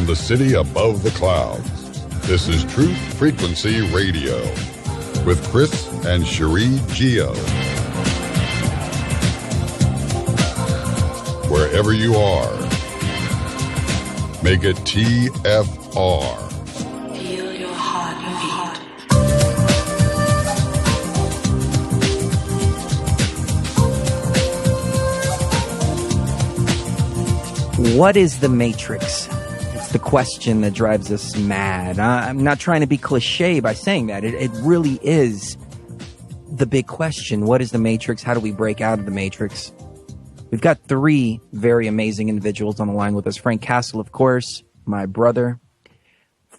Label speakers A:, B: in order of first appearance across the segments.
A: from the city above the clouds. This is Truth Frequency Radio with Chris and Cherie Geo. Wherever you are, make it TFR.
B: Feel your heartbeat.
C: What is the Matrix? It's the question that drives us mad. I'm not trying to be cliche by saying that. It really is the big question. What is the Matrix? How do we break out of the Matrix? We've got three very amazing individuals on the line with us. Frank Castle, of course, my brother.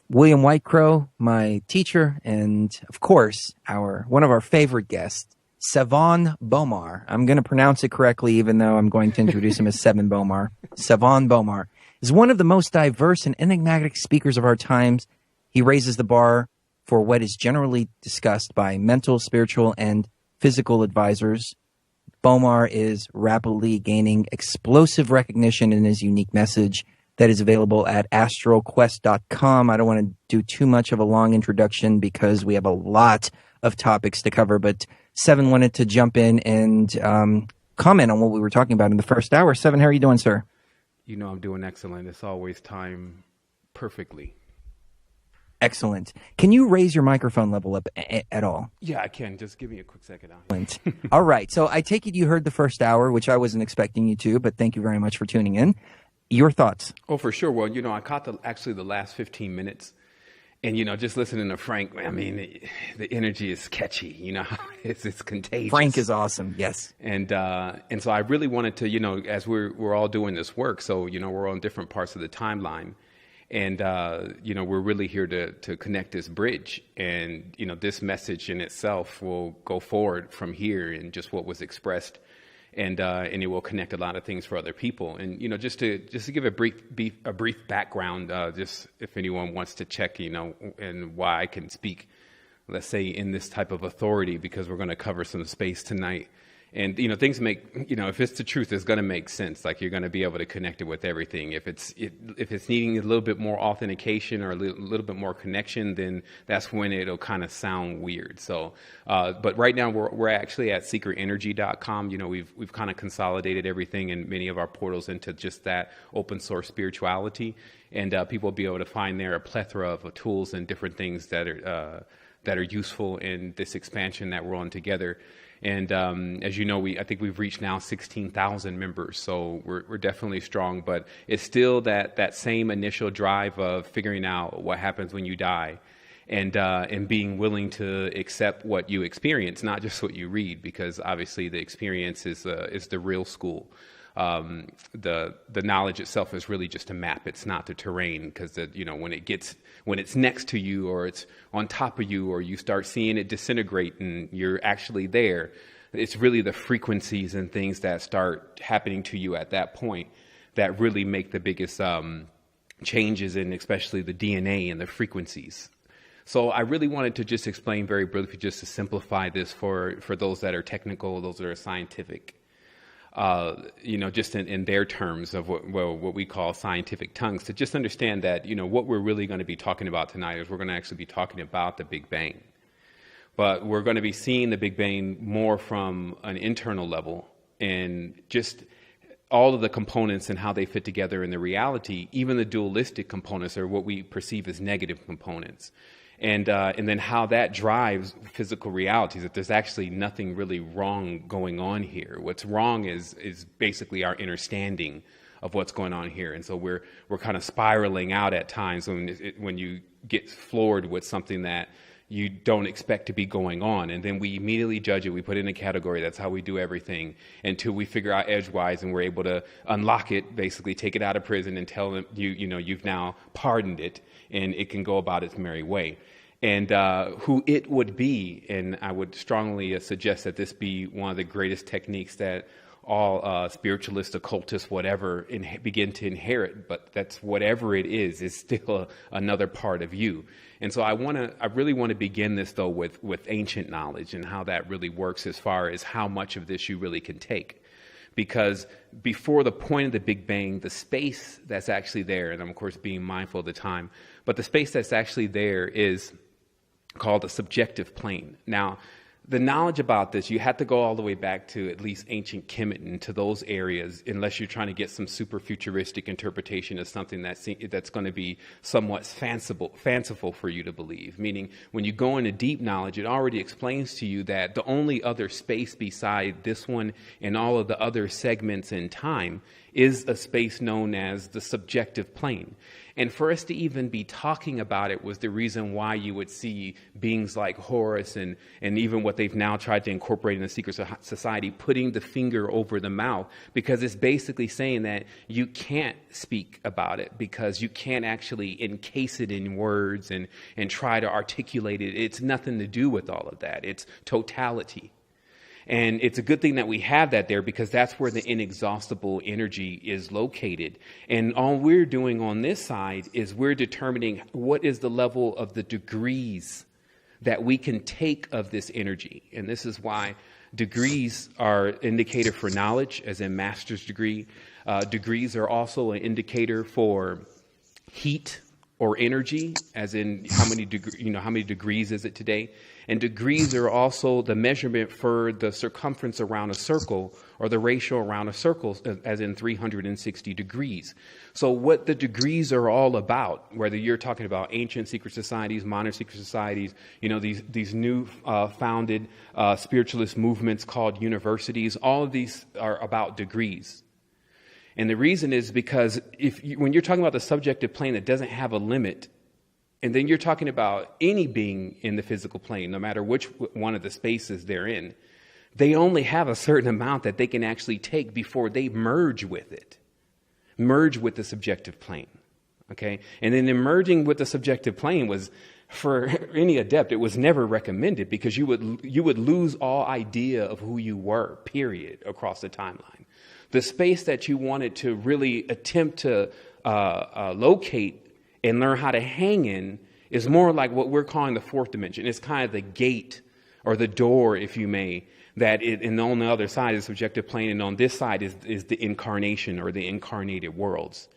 C: William Whitecrow, my teacher. And, of course, one of our favorite guests, Sevan Bomar. I'm going to pronounce it correctly, even though I'm going to introduce him as Sevan Bomar. Sevan Bomar is one of the most diverse and enigmatic speakers of our times. He raises the bar for what is generally discussed by mental, spiritual, and physical advisors. Bomar is rapidly gaining explosive recognition in his unique message that is available at astralquest.com. I don't want to do too much of a long introduction because we have a lot of topics to cover, but Sevan wanted to jump in and comment on what we were talking about in the first hour. Sevan, how are you doing, sir?
D: You know I'm doing excellent. It's always timed perfectly.
C: Excellent. Can you raise your microphone level up at all?
D: Yeah, I can. Just give me a quick second.
C: All right. So I take it you heard the first hour, which I wasn't expecting you to, but thank you very much for tuning in. Your thoughts?
D: Oh, for sure. Well, I caught the last 15 minutes. And, just listening to Frank, I mean, the energy is catchy, it's contagious.
C: Frank is awesome, yes.
D: And so I really wanted to, as we're all doing this work, so, we're on different parts of the timeline. And, we're really here to connect this bridge. And, this message in itself will go forward from here and just what was expressed. And it will connect a lot of things for other people. And, just to give a brief background, just if anyone wants to check, and why I can speak, let's say, in this type of authority, because we're going to cover some space tonight. And, things make, if it's the truth, it's going to make sense. Like, you're going to be able to connect it with everything. If it's needing a little bit more authentication or a little bit more connection, then that's when it'll kind of sound weird. So, but right now we're actually at secretenergy.com. We've kind of consolidated everything and many of our portals into just that open source spirituality. And people will be able to find there a plethora of tools and different things that are useful in this expansion that we're on together. And as you know, I think we've reached now 16,000 members, so we're definitely strong. But it's still that same initial drive of figuring out what happens when you die, and being willing to accept what you experience, not just what you read, because obviously the experience is the real school. The knowledge itself is really just a map. It's not the terrain, because when it's next to you or it's on top of you or you start seeing it disintegrate and you're actually there, it's really the frequencies and things that start happening to you at that point that really make the biggest changes in especially the DNA and the frequencies. So I really wanted to just explain very briefly, just to simplify this for those that are technical, those that are scientific. Just in their terms of what we call scientific tongues, to just understand that, what we're really going to be talking about tonight is we're going to actually be talking about the Big Bang. But we're going to be seeing the Big Bang more from an internal level, and just all of the components and how they fit together in the reality, even the dualistic components are what we perceive as negative components. And then how that drives physical realities, that there's actually nothing really wrong going on here. What's wrong is basically our understanding of what's going on here. And so we're kind of spiraling out at times when you get floored with something that you don't expect to be going on. And then we immediately judge it. We put it in a category. That's how we do everything until we figure out edgewise and we're able to unlock it, basically take it out of prison and tell them, you've now pardoned it and it can go about its merry way. And who it would be, and I would strongly suggest that this be one of the greatest techniques that all spiritualists, occultists, whatever, begin to inherit. But that's whatever it is still another part of you. And so I really want to begin this, though, with ancient knowledge and how that really works as far as how much of this you really can take. because before the point of the Big Bang, the space that's actually there, and I'm of course being mindful of the time, but the space that's actually there is called a subjective plane. Now, the knowledge about this, you have to go all the way back to at least ancient Kemeton, to those areas, unless you're trying to get some super futuristic interpretation of something that's going to be somewhat fanciful for you to believe. Meaning, when you go into deep knowledge, it already explains to you that the only other space beside this one and all of the other segments in time is a space known as the subjective plane. And for us to even be talking about it was the reason why you would see beings like Horus and even what they've now tried to incorporate in the secret society, putting the finger over the mouth, because it's basically saying that you can't speak about it because you can't actually encase it in words and try to articulate it. It's nothing to do with all of that. It's totality. And it's a good thing that we have that there, because that's where the inexhaustible energy is located. And all we're doing on this side is we're determining what is the level of the degrees that we can take of this energy. And this is why degrees are an indicator for knowledge, as in master's degree. Degrees are also an indicator for heat or energy, as in how many degrees is it today? And degrees are also the measurement for the circumference around a circle, or the ratio around a circle, as in 360 degrees. So what the degrees are all about, whether you're talking about ancient secret societies, modern secret societies, these new founded spiritualist movements called universities, all of these are about degrees. And the reason is because when you're talking about the subjective plane that doesn't have a limit, and then you're talking about any being in the physical plane, no matter which one of the spaces they're in, they only have a certain amount that they can actually take before they merge with the subjective plane. Okay? And then merging with the subjective plane was, for any adept, it was never recommended, because you would lose all idea of who you were, period, across the timeline. The space that you wanted to really attempt to locate and learn how to hang in is more like what we're calling the fourth dimension. It's kind of the gate, or the door, if you may, and on the other side is subjective plane, and on this side is the incarnation, or the incarnated worlds.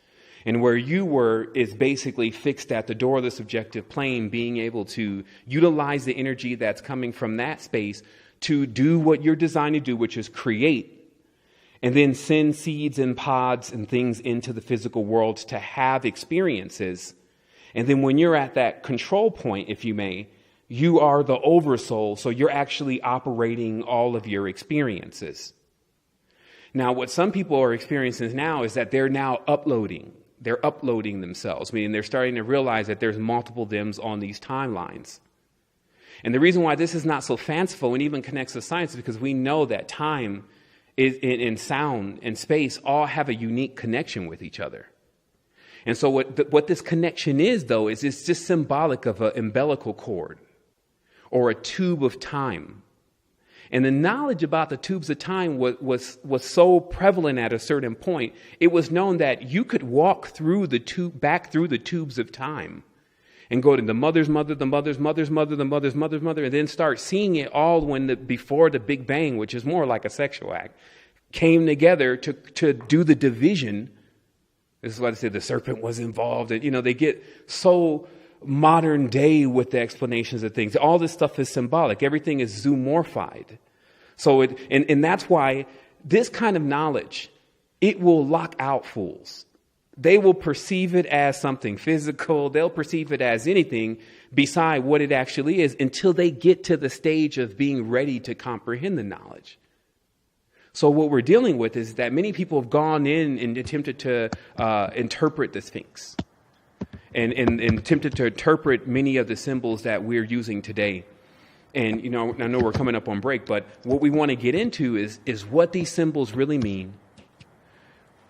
D: And where you were is basically fixed at the door of the subjective plane, being able to utilize the energy that's coming from that space to do what you're designed to do, which is create, and then send seeds and pods and things into the physical world to have experiences. And then when you're at that control point, if you may, you are the oversoul, so you're actually operating all of your experiences. Now, what some people are experiencing now is that they're now uploading. They're uploading themselves, meaning they're starting to realize that there's multiple thems on these timelines. And the reason why this is not so fanciful and even connects to science is because we know that time in sound and space all have a unique connection with each other. And so what this connection is, though, is it's just symbolic of an umbilical cord or a tube of time. And the knowledge about the tubes of time was so prevalent at a certain point, it was known that you could walk through back through the tubes of time and go to the mother's mother, the mother's mother's mother, the mother's mother's mother, and then start seeing it all before the Big Bang, which is more like a sexual act, came together to do the division. This is why they say the serpent was involved. And, they get so modern day with the explanations of things. All this stuff is symbolic. Everything is zoomorphied. So and that's why this kind of knowledge, it will lock out fools. They will perceive it as something physical. They'll perceive it as anything beside what it actually is, until they get to the stage of being ready to comprehend the knowledge. So what we're dealing with is that many people have gone in and attempted to interpret the Sphinx and attempted to interpret many of the symbols that we're using today. And, I know we're coming up on break, but what we want to get into is what these symbols really mean,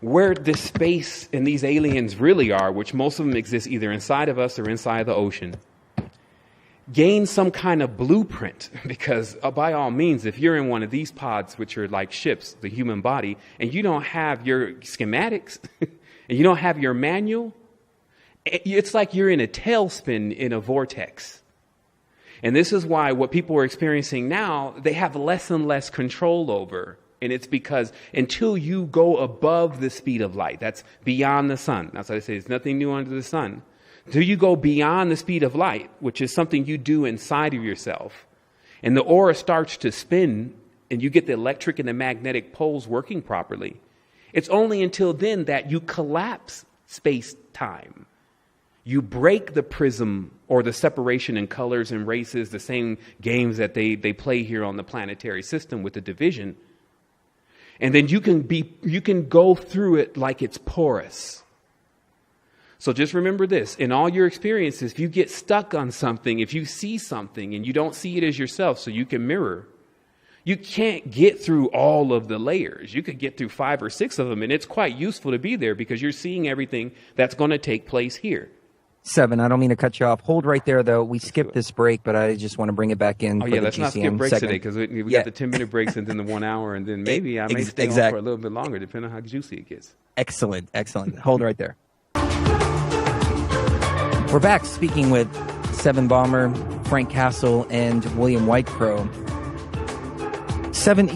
D: where this space and these aliens really are, which most of them exist either inside of us or inside the ocean. Gain some kind of blueprint, because by all means, if you're in one of these pods, which are like ships, the human body, and you don't have your schematics and you don't have your manual, it's like you're in a tailspin in a vortex. And this is why what people are experiencing now, they have less and less control over And it's because until you go above the speed of light, that's beyond the sun. That's why I say there's nothing new under the sun. Until you go beyond the speed of light, which is something you do inside of yourself, and the aura starts to spin and you get the electric and the magnetic poles working properly, it's only until then that you collapse space-time. You break the prism or the separation in colors and races, the same games that they play here on the planetary system with the division. And then you can go through it like it's porous. So just remember this, in all your experiences, if you get stuck on something, if you see something and you don't see it as yourself so you can mirror, you can't get through all of the layers. You could get through 5 or 6 of them, and it's quite useful to be there because you're seeing everything that's going to take place here.
C: Sevan, I don't mean to cut you off. Hold right there, though. We skipped this break, but I just want to bring it back in.
D: Oh,
C: for
D: yeah,
C: the
D: let's not skip breaks today because we got the 10-minute breaks and then the 1 hour, and then maybe I may stay on for a little bit longer, depending on how juicy it gets.
C: Excellent, excellent. Hold right there. We're back speaking with Sevan Bomar, Frank Castle, and William Whitecrow. Sevan,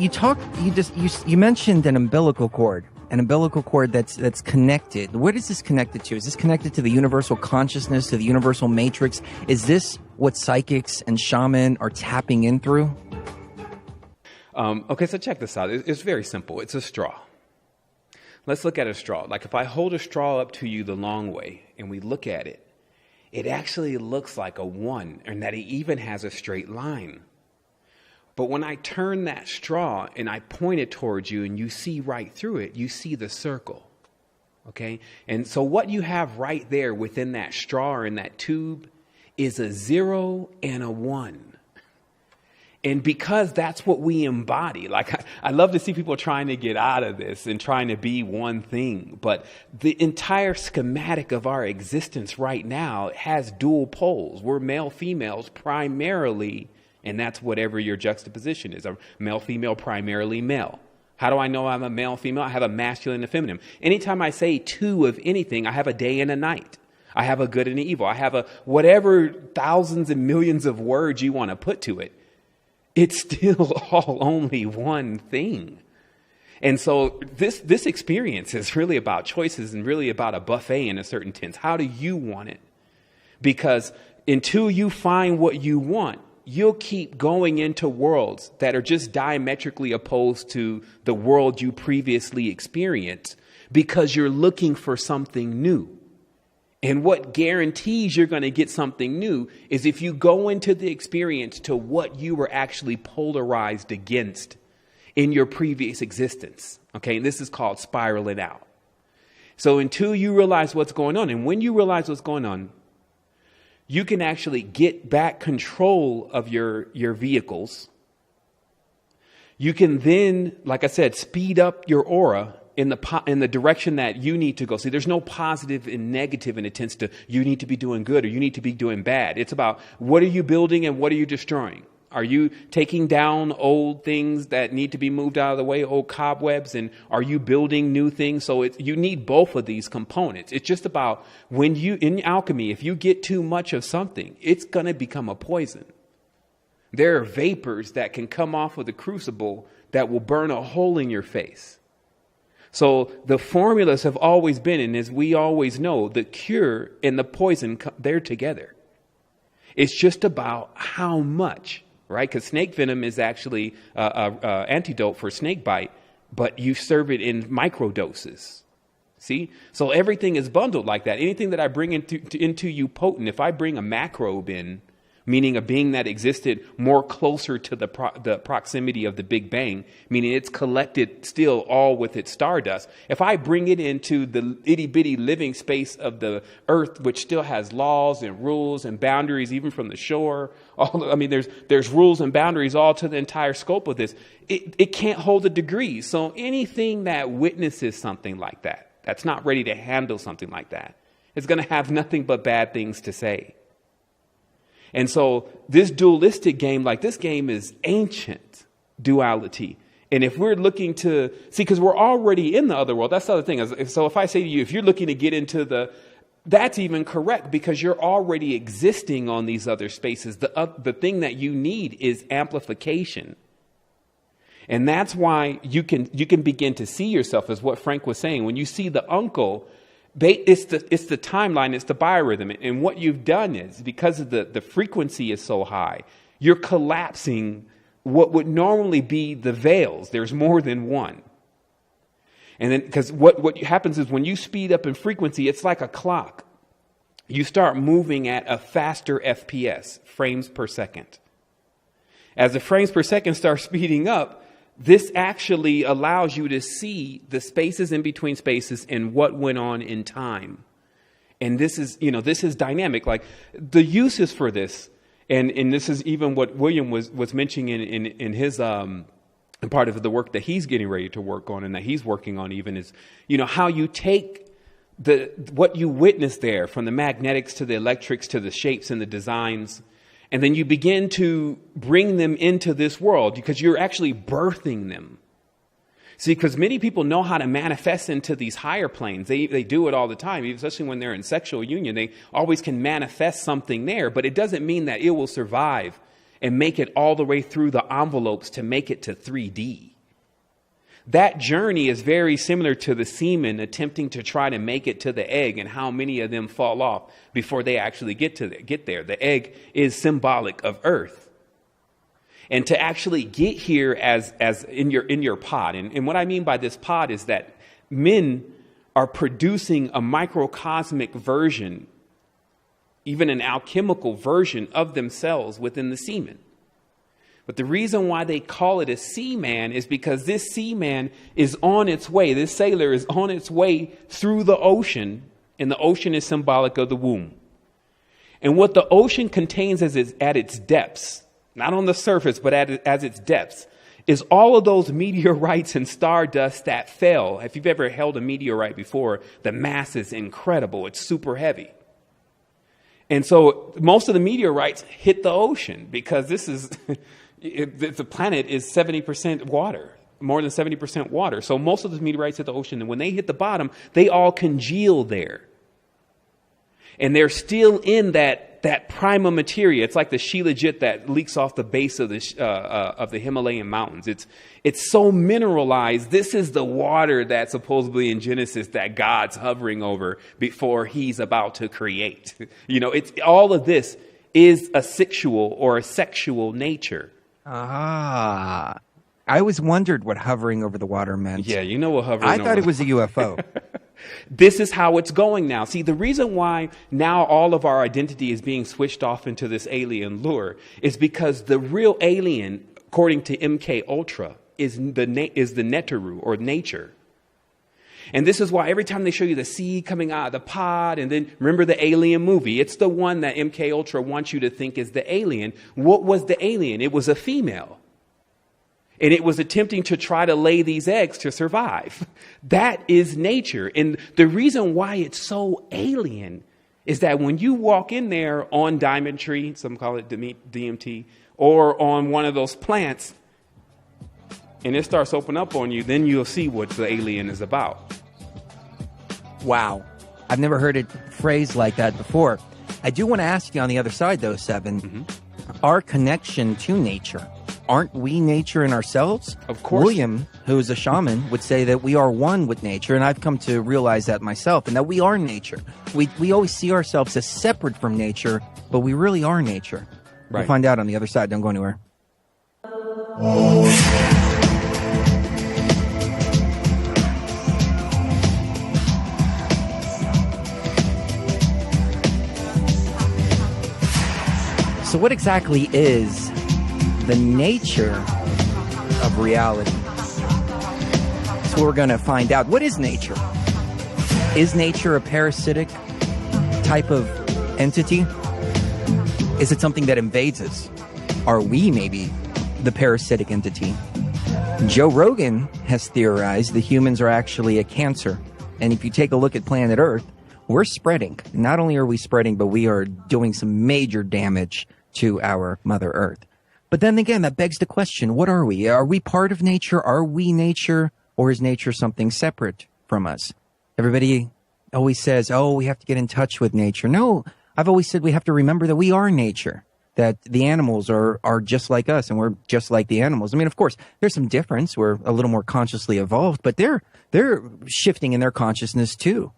C: you mentioned an umbilical cord. An umbilical cord that's connected. What is this connected to? Is this connected to the universal consciousness, to the universal matrix? Is this what psychics and shaman are tapping in through?
D: Okay, so check this out. It's very simple. It's a straw. Let's look at a straw. Like if I hold a straw up to you the long way and we look at it, it actually looks like a 1 and that it even has a straight line. But when I turn that straw and I point it towards you and you see right through it, you see the circle. Okay? And so what you have right there within that straw or in that tube is a 0 and a 1. And because that's what we embody, like I love to see people trying to get out of this and trying to be one thing. But the entire schematic of our existence right now has dual poles. We're male, females primarily. And that's whatever your juxtaposition is. A male, female, primarily male. How do I know I'm a male, female? I have a masculine and a feminine. Anytime I say 2 of anything, I have a day and a night. I have a good and an evil. I have a whatever thousands and millions of words you want to put to it. It's still all only one thing. And so this experience is really about choices and really about a buffet in a certain sense. How do you want it? Because until you find what you want, you'll keep going into worlds that are just diametrically opposed to the world you previously experienced because you're looking for something new. And what guarantees you're going to get something new is if you go into the experience to what you were actually polarized against in your previous existence. Okay, and this is called spiraling out. So until you realize what's going on, and when you realize what's going on, you can actually get back control of your vehicles. You can then, like I said, speed up your aura in the direction that you need to go. See, there's no positive and negative in a sense to you need to be doing good or you need to be doing bad. It's about what are you building and what are you destroying? Are you taking down old things that need to be moved out of the way, old cobwebs, and are you building new things? So you need both of these components. It's just about when in alchemy, if you get too much of something, it's going to become a poison. There are vapors that can come off of the crucible that will burn a hole in your face. So the formulas have always been, and as we always know, the cure and the poison, they're together. It's just about how much. Right? Because snake venom is actually an antidote for snake bite, but you serve it in micro doses. See? So everything is bundled like that. Anything that I bring into you potent, if I bring a macrobe in, meaning a being that existed more closer to the proximity of the Big Bang, meaning it's collected still all with its stardust. If I bring it into the itty bitty living space of the earth, which still has laws and rules and boundaries, even from the shore, there's rules and boundaries all to the entire scope of this. It can't hold a degree. So anything that witnesses something like that, that's not ready to handle something like that, is going to have nothing but bad things to say. And so this dualistic game, like this game is ancient duality. And if we're looking to see, because we're already in the other world, that's the other thing. So if I say to you, if you're looking to get into that's even correct because you're already existing on these other spaces. The thing that you need is amplification. And that's why you can begin to see yourself, as what Frank was saying. When you see the uncle, it's the timeline, it's the biorhythm. And what you've done is, because of the frequency is so high, you're collapsing what would normally be the veils. There's more than one. And then, because what happens is when you speed up in frequency, it's like a clock. You start moving at a faster FPS, frames per second. As the frames per second start speeding up, this actually allows you to see the spaces in between spaces and what went on in time. And this is dynamic. Like, the uses for this, and this is even what William was mentioning in his part of the work that he's getting ready to work on and that he's working on, even, is, how you take what you witness there, from the magnetics to the electrics to the shapes and the designs, and then you begin to bring them into this world, because you're actually birthing them. See, because many people know how to manifest into these higher planes. They do it all the time, especially when they're in sexual union. They always can manifest something there, but it doesn't mean that it will survive and make it all the way through the envelopes to make it to 3D. That journey is very similar to the semen attempting to try to make it to the egg, and how many of them fall off before they actually get there. The egg is symbolic of Earth. And to actually get here as in your pod. And what I mean by this pod is that men are producing a microcosmic version, even an alchemical version of themselves within the semen. But the reason why they call it a seaman is because this seaman is on its way. This sailor is on its way through the ocean, and the ocean is symbolic of the womb. And what the ocean contains at its depths, not on the surface, but as its depths, is all of those meteorites and stardust that fell. If you've ever held a meteorite before, the mass is incredible. It's super heavy. And so most of the meteorites hit the ocean, because the planet is 70% water, more than 70% water. So most of the meteorites hit the ocean, and when they hit the bottom, they all congeal there. And they're still in that prima materia. It's like the shilajit that leaks off the base of the Himalayan mountains. It's so mineralized. This is the water that supposedly in Genesis that God's hovering over before he's about to create. It's all of this is a sexual nature.
C: Ah, I always wondered what hovering over the water meant.
D: Yeah, you know what hovering
C: I thought it was a UFO.
D: This is how it's going now. See, the reason why now all of our identity is being switched off into this alien lure is because the real alien, according to MK Ultra, is the Neteru, or nature. And this is why every time they show you the seed coming out of the pod, and then remember the Alien movie, it's the one that MK Ultra wants you to think is the alien. What was the alien? It was a female. And it was attempting to try to lay these eggs to survive. That is nature. And the reason why it's so alien is that when you walk in there on Diamond Tree, some call it DMT, or on one of those plants, and it starts opening up on you, then you'll see what the alien is about.
C: Wow. I've never heard it phrased like that before. I do want to ask you on the other side, though, Sevan, our connection to nature. Aren't we nature in ourselves?
D: Of course.
C: William, who is a shaman, would say that we are one with nature, and I've come to realize that myself, and that we are nature. We always see ourselves as separate from nature, but we really are nature.
D: Right.
C: We'll find out on the other side. Don't go anywhere. So what exactly is the nature of reality? That's what we're going to find out. What is nature? Is nature a parasitic type of entity? Is it something that invades us? Are we maybe the parasitic entity? Joe Rogan has theorized that humans are actually a cancer. And if you take a look at planet Earth, we're spreading. Not only are we spreading, but we are doing some major damage to our Mother Earth. But then again, that begs the question, what are we? Are we part of nature? Are we nature? Or is nature something separate from us? Everybody always says, oh, we have to get in touch with nature. No, I've always said we have to remember that we are nature. that the animals are just like us and we're just like the animals. I mean, of course, there's some difference. We're a little more consciously evolved, but they're shifting in their consciousness too.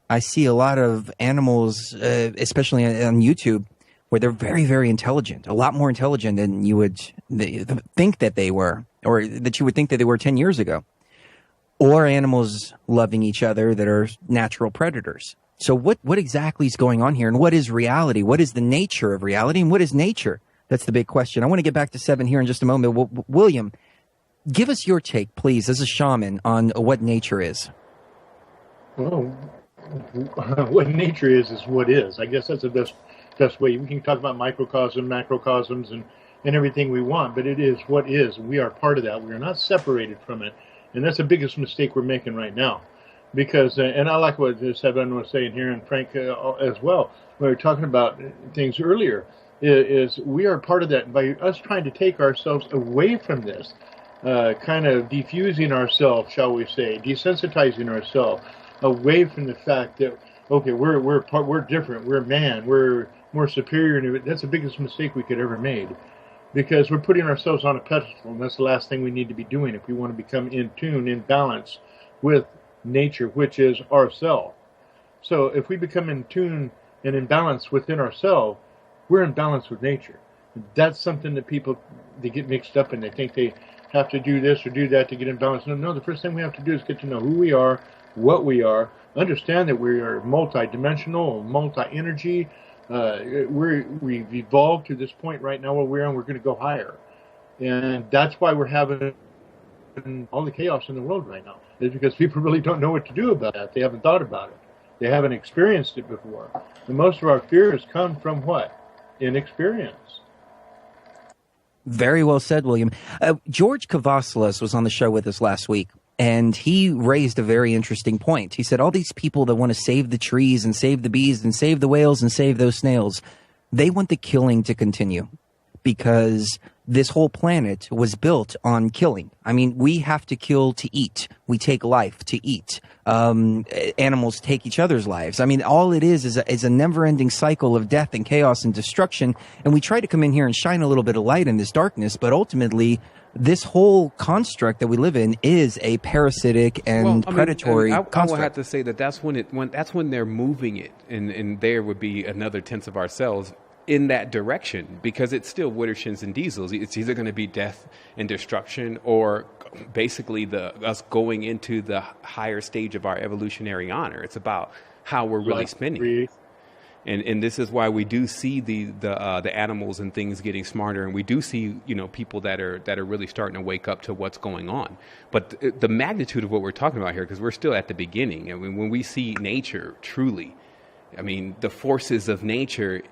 C: I see a lot of animals, especially on YouTube, where they're very, very intelligent, a lot more intelligent than you would think that they were, or that you would think that they were 10 years ago. Or animals loving each other that are natural predators. So what exactly is going on here, and what is reality? What is the nature of reality, and what is nature? That's the big question. I want to get back to Sevan here in just a moment. William, give us your take, please, as a shaman, on what nature is.
E: Well, what nature is what is. I guess that's the best way. We can talk about microcosm, macrocosms, and everything we want, but it is what is. We are part of that. We are not separated from it. And that's the biggest mistake we're making right now. Because, and I like what Sevan was saying here, and Frank as well, we were talking about things earlier, is we are part of that. By us trying to take ourselves away from this, kind of defusing ourselves, shall we say, desensitizing ourselves away from the fact that, okay, we're different, we're man, we're more superior. That's the biggest mistake we could ever made. Because we're putting ourselves on a pedestal, and that's the last thing we need to be doing if we want to become in tune, in balance with nature, which is ourself. So if we become in tune and in balance within ourselves, we're in balance with nature. That's something that they get mixed up in. They think they have to do this or do that to get in balance. No, the first thing we have to do is get to know who we are, what we are, understand that we are multi-dimensional, multi-energy. We've evolved to this point right now where we're going to go higher. And that's why we're having all the chaos in the world right now. It's because people really don't know what to do about that. They haven't thought about it. They haven't experienced it before. And most of our fears come from what? Inexperience.
C: Very well said, William. George Kavassalas was on the show with us last week, and he raised a very interesting point. He said all these people that want to save the trees and save the bees and save the whales and save those snails, they want the killing to continue because this whole planet was built on killing. I mean, we have to kill to eat. We take life to eat. Animals take each other's lives. I mean, all it is a never-ending cycle of death and chaos and destruction. And we try to come in here and shine a little bit of light in this darkness, but ultimately, this whole construct that we live in is a parasitic and predatory construct.
D: I will have to say that's when they're moving it, and there would be another tenth of ourselves in that direction, because it's still wood, shins, and diesels. It's either going to be death and destruction, or basically us going into the higher stage of our evolutionary honor. It's about how we're really spinning. And this is why we do see the animals and things getting smarter, and we do see people that are really starting to wake up to what's going on. But the magnitude of what we're talking about here, because we're still at the beginning. I mean, when we see nature truly, I mean, the forces of nature.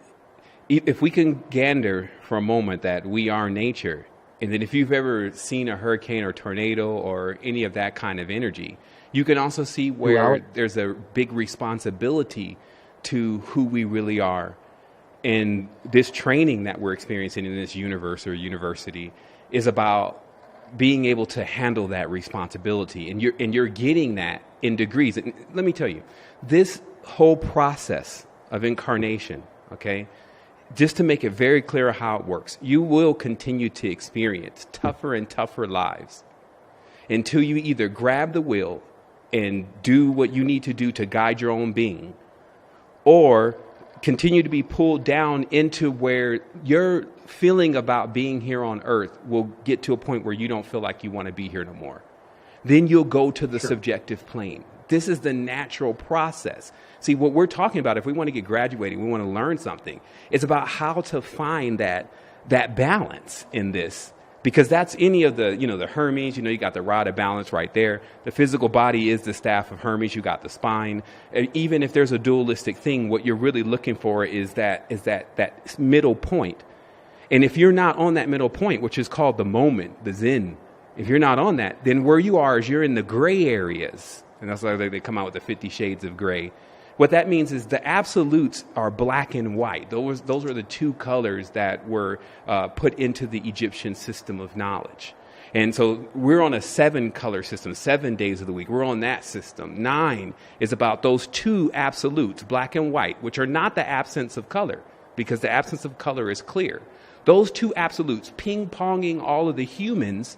D: If we can gander for a moment that we are nature, and then if you've ever seen a hurricane or tornado or any of that kind of energy, you can also see where there's a big responsibility to who we really are. And this training that we're experiencing in this universe or university is about being able to handle that responsibility. And you're getting that in degrees. And let me tell you, this whole process of incarnation, okay, just to make it very clear how it works, you will continue to experience tougher and tougher lives until you either grab the wheel and do what you need to do to guide your own being, or continue to be pulled down into where your feeling about being here on earth will get to a point where you don't feel like you want to be here no more. Then you'll go to the subjective plane. This is the natural process. See, what we're talking about, if we want to get graduating, we want to learn something, it's about how to find that balance in this. Because that's any of the Hermes, you got the rod of balance right there. The physical body is the staff of Hermes. You got the spine. And even if there's a dualistic thing, what you're really looking for is that middle point. And if you're not on that middle point, which is called the moment, the Zen, if you're not on that, then where you are is you're in the gray areas. And that's why they come out with the 50 shades of gray. What that means is the absolutes are black and white. Those are the two colors that were put into the Egyptian system of knowledge. And so we're on a 7-color system, 7 days of the week. We're on that system. 9 is about those two absolutes, black and white, which are not the absence of color. because the absence of color is clear. Those two absolutes ping-ponging all of the humans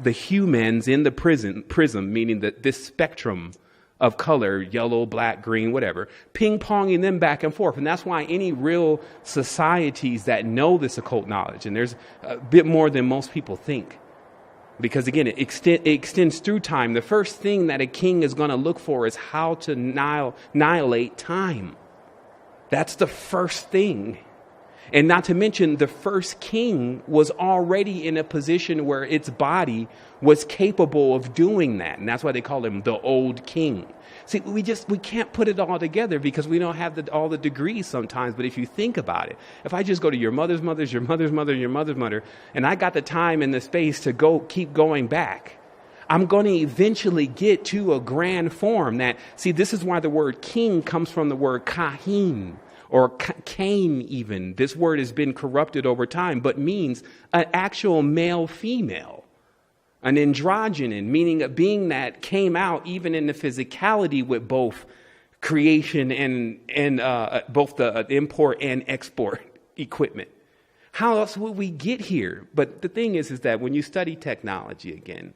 D: in the prism, meaning that this spectrum of color, yellow, black, green, whatever, ping-ponging them back and forth. And that's why any real societies that know this occult knowledge, and there's a bit more than most people think, because again, it extends through time. The first thing that a king is going to look for is how to annihilate time. That's the first thing. And not to mention, the first king was already in a position where its body was capable of doing that. And that's why they call him the old king. See, we can't put it all together because we don't have all the degrees sometimes. But if you think about it, if I just go to your mother's mother, your mother's mother, your mother's mother, and I got the time and the space to keep going back, I'm going to eventually get to a grand form that, see, this is why the word king comes from the word kahin. Or Cain even. This word has been corrupted over time, but means an actual male-female. An androgynon, meaning a being that came out even in the physicality with both creation and both the import and export equipment. How else would we get here? But the thing is that when you study technology again,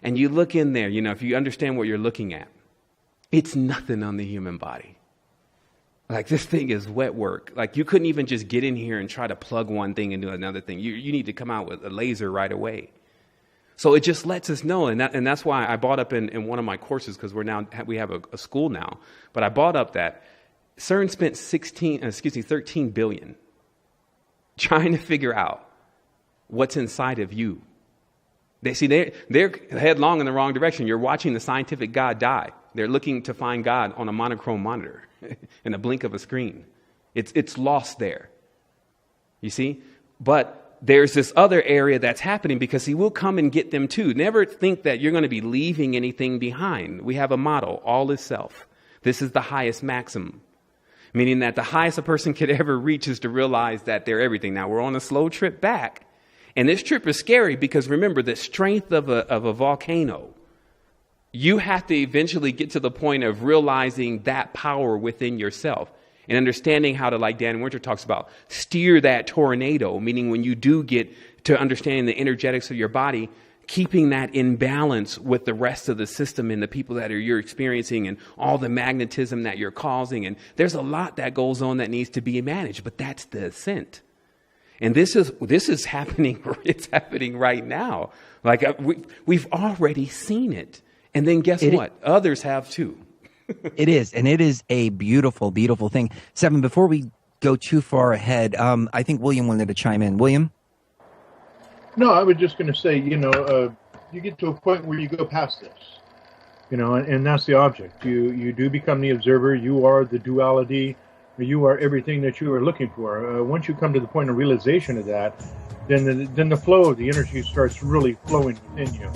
D: and you look in there, if you understand what you're looking at, it's nothing on the human body. Like, this thing is wet work. Like, you couldn't even just get in here and try to plug one thing into another thing. You need to come out with a laser right away. So it just lets us know. And that's why I brought up in one of my courses, because we have a school now. But I brought up that CERN spent 13 billion trying to figure out what's inside of you. They're headlong in the wrong direction. You're watching the scientific God die. They're looking to find God on a monochrome monitor in a blink of a screen. It's lost there. You see? But there's this other area that's happening because he will come and get them too. Never think that you're going to be leaving anything behind. We have a motto, all is self. This is the highest maximum. Meaning that the highest a person could ever reach is to realize that they're everything. Now, we're on a slow trip back. And this trip is scary because remember, the strength of a volcano, you have to eventually get to the point of realizing that power within yourself and understanding how to, like Dan Winter talks about, steer that tornado, meaning when you do get to understanding the energetics of your body, keeping that in balance with the rest of the system and the people that you're experiencing and all the magnetism that you're causing. And there's a lot that goes on that needs to be managed, but that's the ascent. And this is happening. It's happening right now. Like we've already seen it. And then guess what? Others have too.
C: It is. And it is a beautiful, beautiful thing. Sevan, before we go too far ahead, I think William wanted to chime in. William?
E: No, I was just going to say, you get to a point where you go past this, and that's the object. You do become the observer. You are the duality. You are everything that you are looking for. Once you come to the point of realization of that, then the flow of the energy starts really flowing within you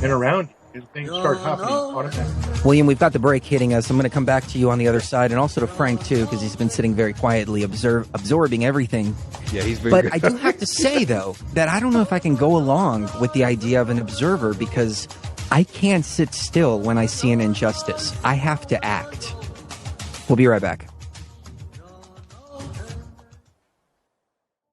E: and around you. And things start happening automatically.
C: William, we've got the break hitting us. I'm going to come back to you on the other side, and also to Frank, too, because he's been sitting very quietly absorbing everything.
D: Yeah, he's very
C: But
D: good.
C: I do have to say, though, that I don't know if I can go along with the idea of an observer, because I can't sit still when I see an injustice. I have to act. We'll be right back.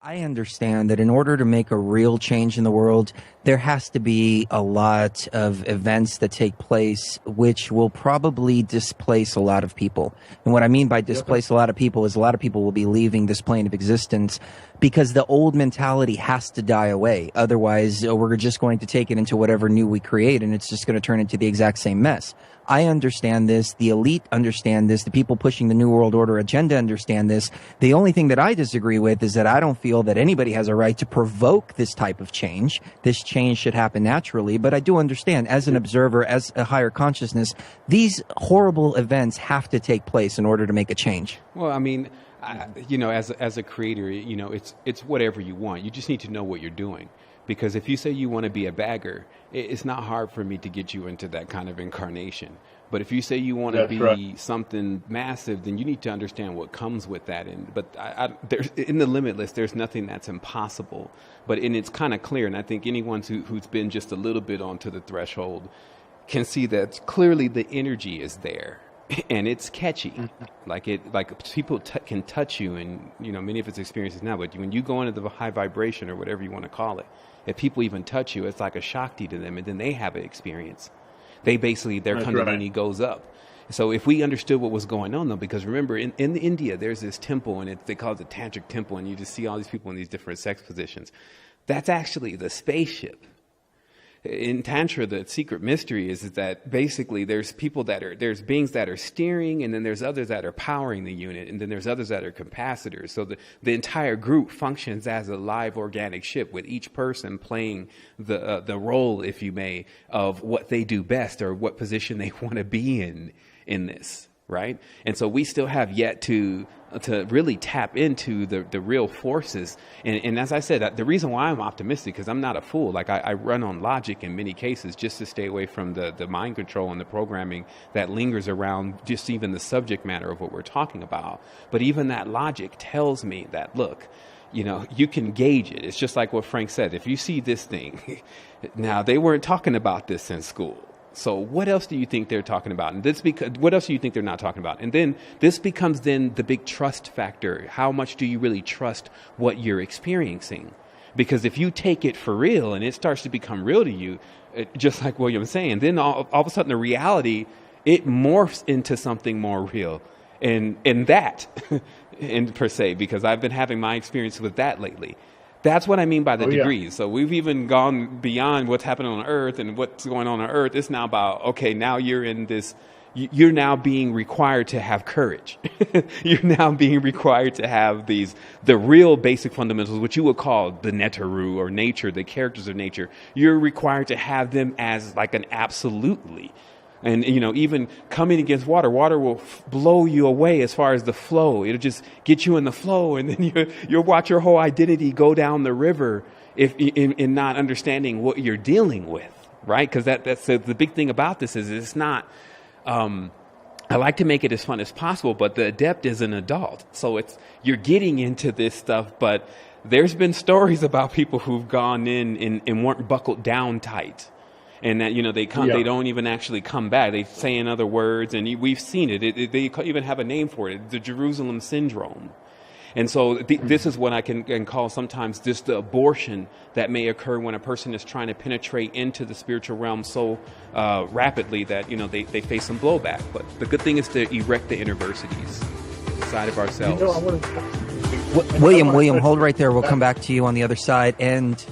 C: I understand that in order to make a real change in the world, there has to be a lot of events that take place which will probably displace a lot of people. And what I mean by displace a lot of people is a lot of people will be leaving this plane of existence because the old mentality has to die away. Otherwise, we're just going to take it into whatever new we create, and it's just going to turn into the exact same mess. I understand this. The elite understand this. The people pushing the New World Order agenda understand this. The only thing that I disagree with is that I don't feel that anybody has a right to provoke this type of change. This change should happen naturally. But I do understand, as an observer, as a higher consciousness, these horrible events have to take place in order to make a change.
D: Well, I mean, as a creator, it's whatever you want. You just need to know what you're doing. Because if you say you want to be a bagger, it's not hard for me to get you into that kind of incarnation. But if you say you want to be something massive, then you need to understand what comes with that. But there's, in the limitless, there's nothing that's impossible. But it's kind of clear, and I think anyone who's been just a little bit onto the threshold can see that clearly the energy is there. and it's catchy. Like people can touch you, and many of its experiences now. But when you go into the high vibration or whatever you want to call it, if people even touch you, it's like a shakti to them, and then they have an experience. Their kundalini goes up. So if we understood what was going on, though, because remember, in India, there's this temple, and they call it the tantric temple, and you just see all these people in these different sex positions. That's actually the spaceship. In Tantra, the secret mystery is that basically there's beings that are steering, and then there's others that are powering the unit, and then there's others that are capacitors. So the entire group functions as a live organic ship, with each person playing the role, if you may, of what they do best or what position they want to be in this, right? And so we still have yet to really tap into the real forces. And as I said, the reason why I'm optimistic, because I'm not a fool. Like I run on logic in many cases just to stay away from the mind control and the programming that lingers around just even the subject matter of what we're talking about. But even that logic tells me that, look, you can gauge it. It's just like what Frank said. If you see this thing, now they weren't talking about this in school. So what else do you think they're talking about? And what else do you think they're not talking about? And then this becomes then the big trust factor. How much do you really trust what you're experiencing? Because if you take it for real and it starts to become real to you, just like William was saying, then all of a sudden the reality, it morphs into something more real. And that, per se, because I've been having my experience with that lately. That's what I mean by the degrees. So we've even gone beyond what's happening on Earth and what's going on Earth. It's now about, okay, now you're in this, you're now being required to have courage. You're now being required to have the real basic fundamentals, which you would call the Netaru or nature, the characters of nature. You're required to have them as like an absolutely. And, even coming against water will blow you away as far as the flow. It'll just get you in the flow. And then you'll watch your whole identity go down the river in not understanding what you're dealing with, right? Because that's the big thing about this is it's not, I like to make it as fun as possible, but the adept is an adult. So you're getting into this stuff, but there's been stories about people who've gone in and weren't buckled down tight. And that, they don't even actually come back. They say in other words, and we've seen it. They even have a name for it, the Jerusalem syndrome. And so this is what I can call sometimes just the abortion that may occur when a person is trying to penetrate into the spiritual realm so rapidly that, they face some blowback. But the good thing is to erect the universities inside of ourselves.
C: William, hold right there. We'll come back to you on the other side. And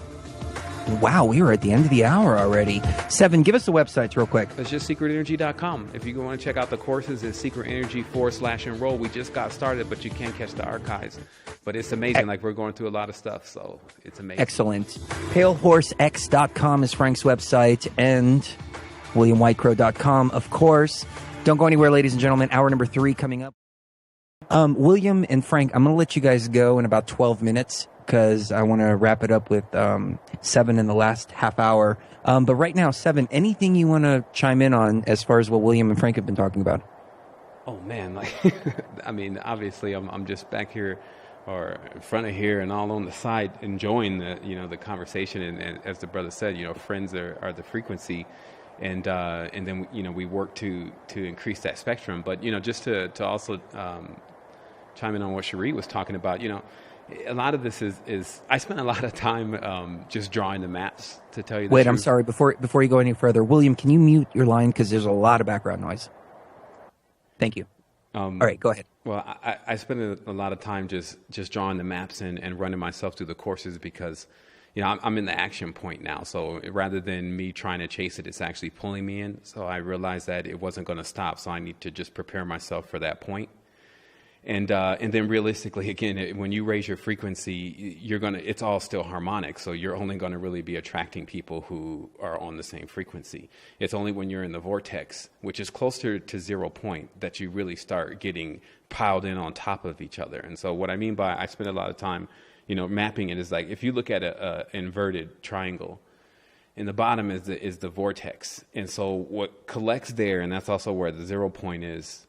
C: wow, we were at the end of the hour already. Sevan, give us the websites real quick.
D: It's just secretenergy.com. If you want to check out the courses, it's secretenergy/enroll. We just got started, but you can catch the archives. But it's amazing. Like, we're going through a lot of stuff, so it's amazing.
C: Excellent. PaleHorseX.com is Frank's website, and WilliamWhitecrow.com, of course. Don't go anywhere, ladies and gentlemen. Hour number 3 coming up. William and Frank, I'm going to let you guys go in about 12 minutes. Because I want to wrap it up with Sevan in the last half hour. But right now, Sevan, anything you want to chime in on as far as what William and Frank have been talking about?
D: Oh, man. I mean, obviously, I'm just back here or in front of here and all on the side enjoying the conversation. And as the brother said, friends are the frequency. And then, we work to increase that spectrum. But, just to also chime in on what Cherie was talking about, a lot of this is I spent a lot of time just drawing the maps, to tell you the truth.
C: I'm sorry. Before you go any further, William, can you mute your line? Because there's a lot of background noise. Thank you. All right, go ahead.
D: Well, I spend a lot of time just drawing the maps and running myself through the courses because, I'm in the action point now. So rather than me trying to chase it, it's actually pulling me in. So I realized that it wasn't going to stop. So I need to just prepare myself for that point. And then realistically, again, when you raise your frequency, it's all still harmonic. So you're only going to really be attracting people who are on the same frequency. It's only when you're in the vortex, which is closer to 0 point, that you really start getting piled in on top of each other. And so what I mean by I spend a lot of time, mapping it is like if you look at a inverted triangle, in the bottom is the vortex. And so what collects there, and that's also where the 0 point is,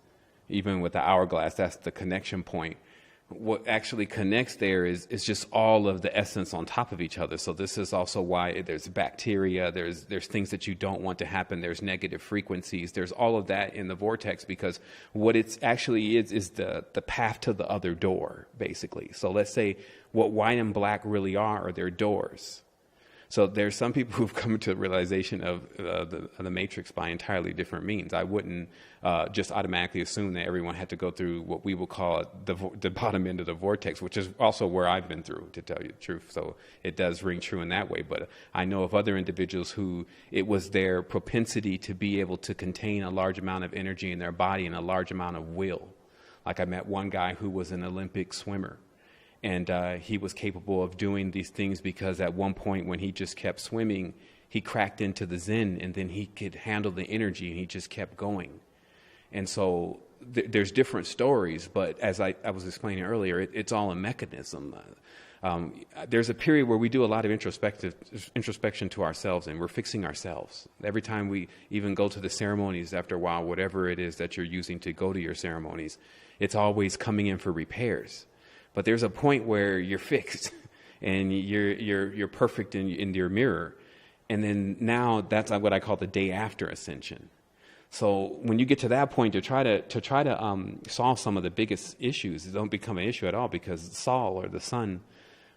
D: even with the hourglass, that's the connection point. what actually connects there is just all of the essence on top of each other. So this is also why there's bacteria, there's things that you don't want to happen, there's negative frequencies, there's all of that in the vortex, because what it's actually is the path to the other door, basically. So let's say what white and black really are their doors. So there's some people who've come to the realization of the matrix by entirely different means. I wouldn't just automatically assume that everyone had to go through what we would call the bottom end of the vortex, which is also where I've been through, to tell you the truth. So it does ring true in that way. But I know of other individuals who it was their propensity to be able to contain a large amount of energy in their body and a large amount of will. Like I met one guy who was an Olympic swimmer. And he was capable of doing these things because at one point when he just kept swimming, he cracked into the Zen, and then he could handle the energy, and he just kept going. And so there's different stories, but as I was explaining earlier, it's all a mechanism. There's a period where we do a lot of introspection to ourselves, and we're fixing ourselves. Every time we even go to the ceremonies after a while, whatever it is that you're using to go to your ceremonies, it's always coming in for repairs. But there's a point where you're fixed and you're perfect in your mirror. And then now that's what I call the day after ascension. So when you get to that point, to try to solve some of the biggest issues, it don't become an issue at all, because Sol, or the sun,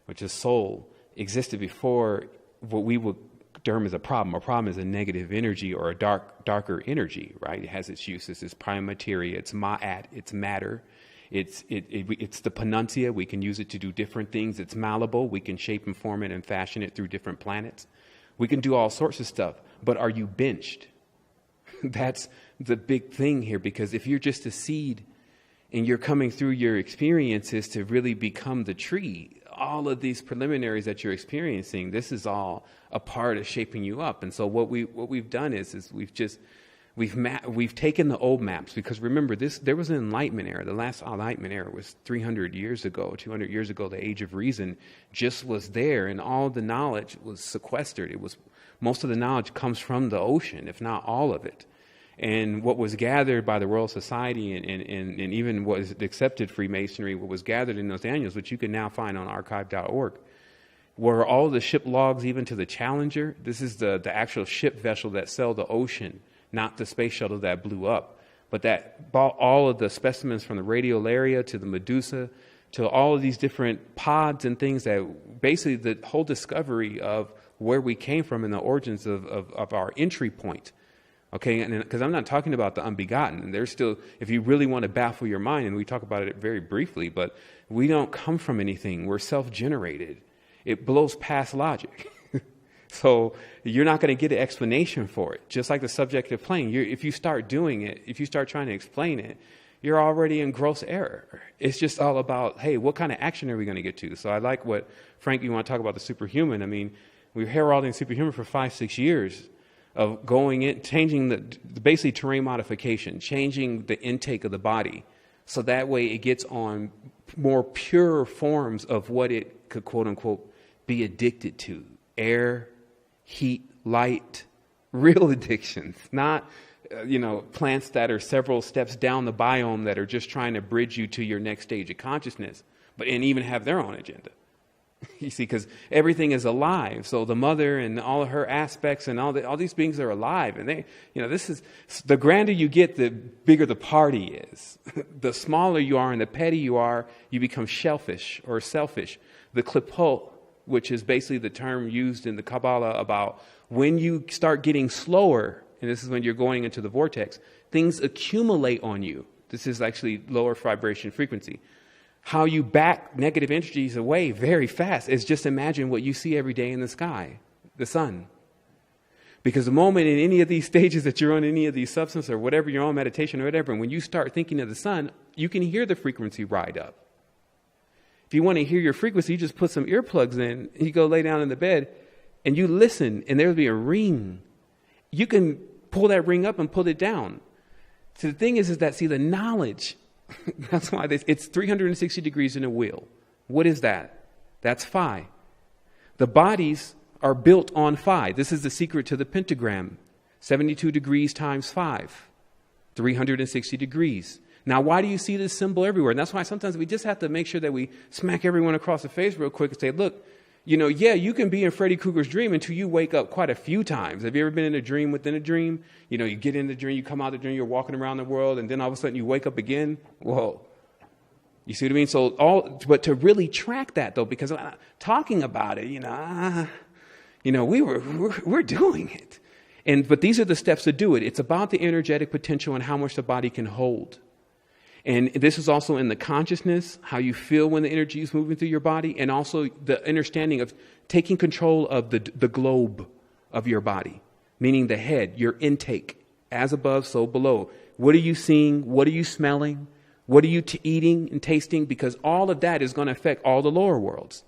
D: which is soul, existed before what we would term as a problem. A problem is a negative energy or a darker energy, right? It has its uses. It's prime materia. It's ma'at. It's matter. It's the panacea. We can use it to do different things. It's malleable. We can shape and form it and fashion it through different planets. We can do all sorts of stuff. But are you benched? That's the big thing here, because if you're just a seed and you're coming through your experiences to really become the tree, all of these preliminaries that you're experiencing, this is all a part of shaping you up. And so what we've done is we've taken the old maps, because remember, there was an enlightenment era. The last enlightenment era was 300 years ago, 200 years ago. The age of reason just was there, and all the knowledge was sequestered. Most of the knowledge comes from the ocean, if not all of it. And what was gathered by the Royal Society and even what is accepted Freemasonry, what was gathered in those annuals, which you can now find on archive.org, were all the ship logs, even to the Challenger. This is the actual ship vessel that sailed the ocean, not the space shuttle that blew up, but that brought all of the specimens from the radiolaria to the Medusa to all of these different pods and things, that basically the whole discovery of where we came from and the origins of our entry point. Okay, and because I'm not talking about the unbegotten. There's still, if you really want to baffle your mind, and we talk about it very briefly, but we don't come from anything. We're self-generated. It blows past logic. So you're not going to get an explanation for it. Just like the subjective plane, if you start doing it, if you start trying to explain it, you're already in gross error. It's just all about, hey, what kind of action are we going to get to? So I like what, Frank, you want to talk about the superhuman. I mean, we were heralding superhuman for 5-6 years of going in, changing the basically terrain modification, changing the intake of the body. So that way it gets on more pure forms of what it could, quote unquote, be addicted to. Air, heat, light, real addictions, not, plants that are several steps down the biome that are just trying to bridge you to your next stage of consciousness, and even have their own agenda. You see, because everything is alive. So the mother and all of her aspects and all these beings are alive. And this is, the grander you get, the bigger the party is. The smaller you are and the petty you are, you become shellfish or selfish. The klipo, which is basically the term used in the Kabbalah about when you start getting slower, and this is when you're going into the vortex, things accumulate on you. This is actually lower vibration frequency. How you back negative energies away very fast is just imagine what you see every day in the sky, the sun. Because the moment in any of these stages that you're on any of these substances or whatever, you're on meditation or whatever, and when you start thinking of the sun, you can hear the frequency ride up. If you want to hear your frequency, you just put some earplugs in, you go lay down in the bed, and you listen, and there'll be a ring. You can pull that ring up and pull it down. So the thing is that, see, the knowledge, that's why it's 360 degrees in a wheel. What is that? That's phi. The bodies are built on phi. This is the secret to the pentagram. 72 degrees times 5. 360 degrees. Now, why do you see this symbol everywhere? And that's why sometimes we just have to make sure that we smack everyone across the face real quick and say, look, yeah, you can be in Freddy Krueger's dream until you wake up quite a few times. Have you ever been in a dream within a dream? You get in the dream, you come out of the dream, you're walking around the world, and then all of a sudden you wake up again. Whoa. You see what I mean? So but to really track that, though, because talking about it, we're doing it. But these are the steps to do it. It's about the energetic potential and how much the body can hold. And this is also in the consciousness, how you feel when the energy is moving through your body, and also the understanding of taking control of the globe of your body, meaning the head, your intake, as above, so below. What are you seeing? What are you smelling? What are you eating and tasting? Because all of that is going to affect all the lower worlds.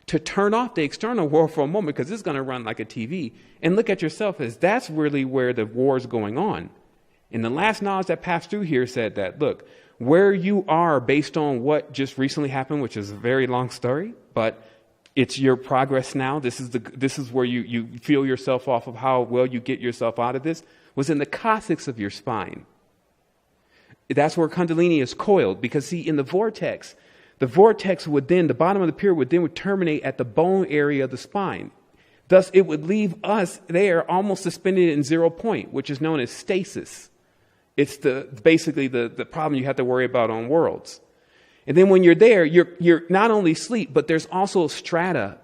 D: To turn off the external world for a moment, because it's going to run like a TV, and look at yourself as that's really where the war is going on. And the last knowledge that passed through here said that, look, where you are based on what just recently happened, which is a very long story, but it's your progress now. This is where you feel yourself off of how well you get yourself out of this, was in the coccyx of your spine. That's where Kundalini is coiled, because see, in the vortex would then, the bottom of the pyramid would terminate at the bone area of the spine. Thus, it would leave us there almost suspended in 0 point, which is known as stasis. It's basically the problem you have to worry about on worlds. And then when you're there, you're not only asleep, but there's also a strata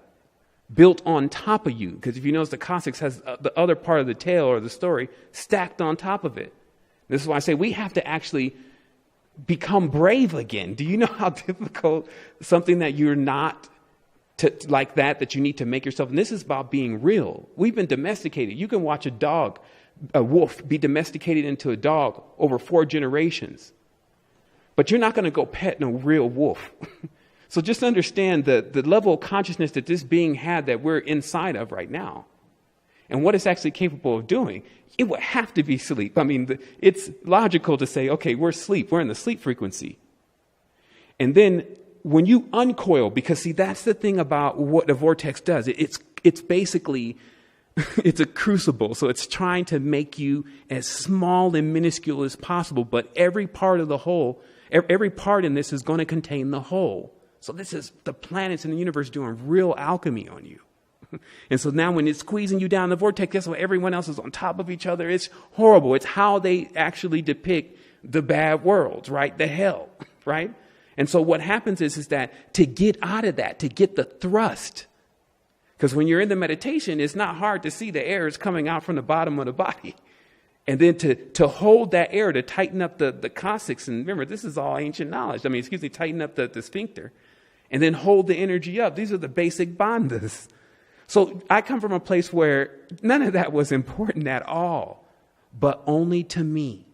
D: built on top of you. Because if you notice, the coccyx has the other part of the tale or the story stacked on top of it. This is why I say we have to actually become brave again. Do you know how difficult something that you're not like that you need to make yourself? And this is about being real. We've been domesticated. You can watch a wolf be domesticated into a dog over 4 generations. But you're not going to go pet no real wolf. So just understand the level of consciousness that this being had that we're inside of right now. And what it's actually capable of doing. It would have to be sleep. I mean, it's logical to say, okay, we're asleep. We're in the sleep frequency. And then when you uncoil, because see, that's the thing about what the vortex does. It's basically, it's a crucible. So it's trying to make you as small and minuscule as possible. But every part of the whole, every part in this is going to contain the whole. So this is the planets in the universe doing real alchemy on you. And so now when it's squeezing you down the vortex, guess what? Everyone else is on top of each other. It's horrible. It's how they actually depict the bad worlds, right? The hell, right? And so what happens is that to get out of that, to get the thrust, because when you're in the meditation, it's not hard to see the air is coming out from the bottom of the body. And then to hold that air, to tighten up the coccyx. And remember, this is all ancient knowledge. Tighten up the sphincter. And then hold the energy up. These are the basic bandhas. So I come from a place where none of that was important at all, but only to me.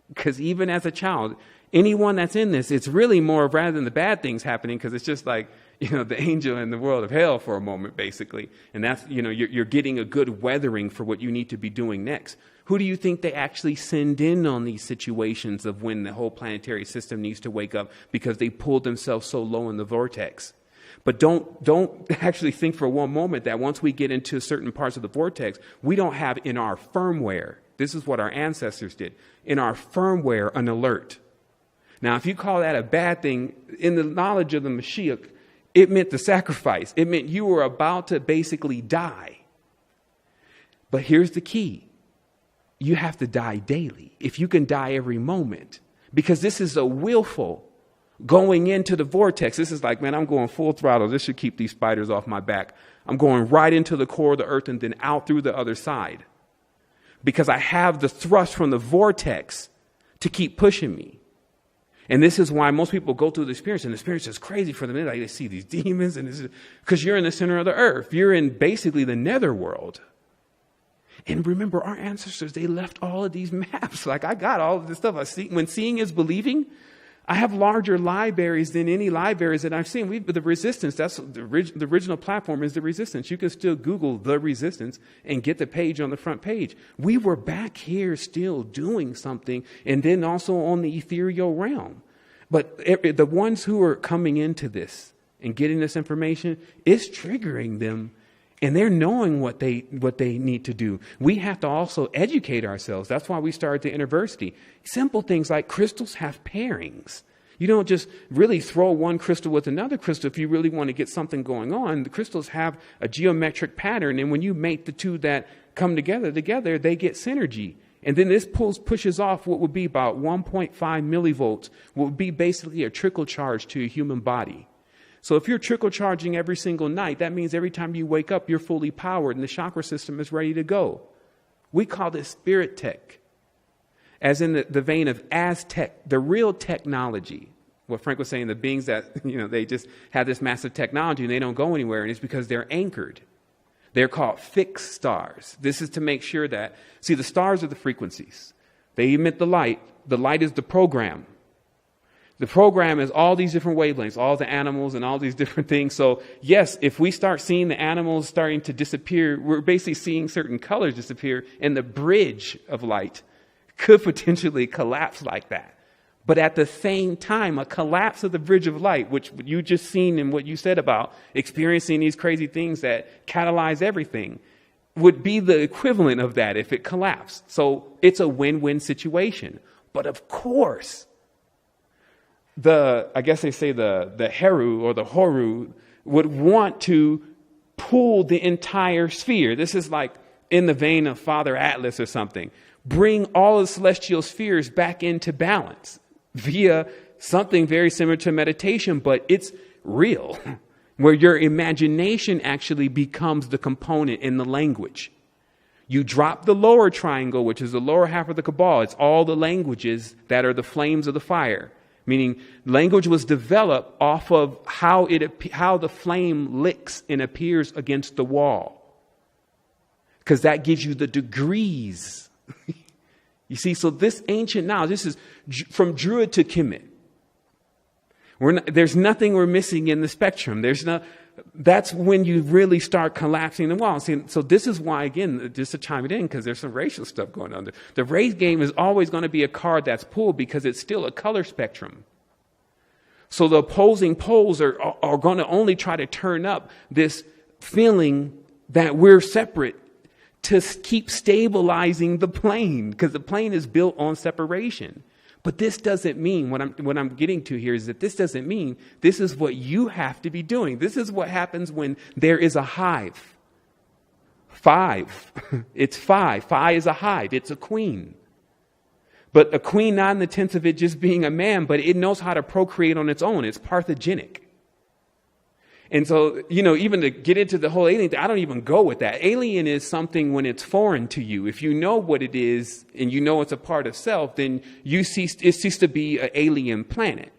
D: Because even as a child, anyone that's in this, it's really more rather than the bad things happening, because it's just like, the angel in the world of hell for a moment, basically. And that's, you're getting a good weathering for what you need to be doing next. Who do you think they actually send in on these situations of when the whole planetary system needs to wake up because they pulled themselves so low in the vortex? But don't actually think for one moment that once we get into certain parts of the vortex, we don't have in our firmware, this is what our ancestors did, in our firmware an alert. Now, if you call that a bad thing, in the knowledge of the Mashiach, it meant the sacrifice. It meant you were about to basically die. But here's the key. You have to die daily. If you can die every moment, because this is a willful going into the vortex. This is like, man, I'm going full throttle. This should keep these spiders off my back. I'm going right into the core of the earth and then out through the other side. Because I have the thrust from the vortex to keep pushing me. And this is why most people go through the experience, and the experience is crazy for them. They see these demons, and because you're in the center of the earth. You're in basically the netherworld. And remember, our ancestors, they left all of these maps. Like, I got all of this stuff. When seeing is believing, I have larger libraries than any libraries that I've seen. The Resistance, that's the original platform is the Resistance. You can still Google the Resistance and get the page on the front page. We were back here still doing something, and then also on the ethereal realm. But the ones who are coming into this and getting this information, it's triggering them And they're knowing what they need to do. We have to also educate ourselves. That's why we started the university. Simple things like crystals have pairings. You don't just really throw one crystal with another crystal if you really want to get something going on. The crystals have a geometric pattern, and when you mate the two that come together, they get synergy. And then this pushes off what would be about 1.5 millivolts, what would be basically a trickle charge to a human body. So if you're trickle charging every single night, that means every time you wake up, you're fully powered and the chakra system is ready to go. We call this spirit tech, as in the vein of Aztec, the real technology. What Frank was saying, the beings that, they just have this massive technology and they don't go anywhere, and it's because they're anchored. They're called fixed stars. This is to make sure that, see, the stars are the frequencies. They emit the light. The light is the program. The program is all these different wavelengths, all the animals and all these different things. So yes, if we start seeing the animals starting to disappear, we're basically seeing certain colors disappear, and the bridge of light could potentially collapse like that. But at the same time, a collapse of the bridge of light, which you just seen in what you said about experiencing these crazy things that catalyze everything, would be the equivalent of that if it collapsed. So it's a win-win situation. But of course, I guess they say the Heru or the Horu would want to pull the entire sphere. This is like in the vein of Father Atlas or something. Bring all the celestial spheres back into balance via something very similar to meditation, but it's real, where your imagination actually becomes the component in the language. You drop the lower triangle, which is the lower half of the Kabbalah. It's all the languages that are the flames of the fire. Meaning language was developed off of how the flame licks and appears against the wall. Because that gives you the degrees. You see, so this ancient knowledge, this is from Druid to Kemet. There's nothing we're missing in the spectrum. That's when you really start collapsing the wall. See, so this is why, again, just to chime it in, because there's some racial stuff going on. The race game is always going to be a card that's pulled because it's still a color spectrum. So the opposing poles are going to only try to turn up this feeling that we're separate to keep stabilizing the plane, because the plane is built on separation. But this doesn't mean, what I'm getting to here is that this doesn't mean this is what you have to be doing. This is what happens when there is a hive. 5. It's 5. 5 is a hive. It's a queen. But a queen, not in the sense of it just being a man, but it knows how to procreate on its own. It's parthogenic. And so, even to get into the whole alien thing, I don't even go with that. Alien is something when it's foreign to you. If you know what it is and you know it's a part of self, then it ceases to be an alien planet.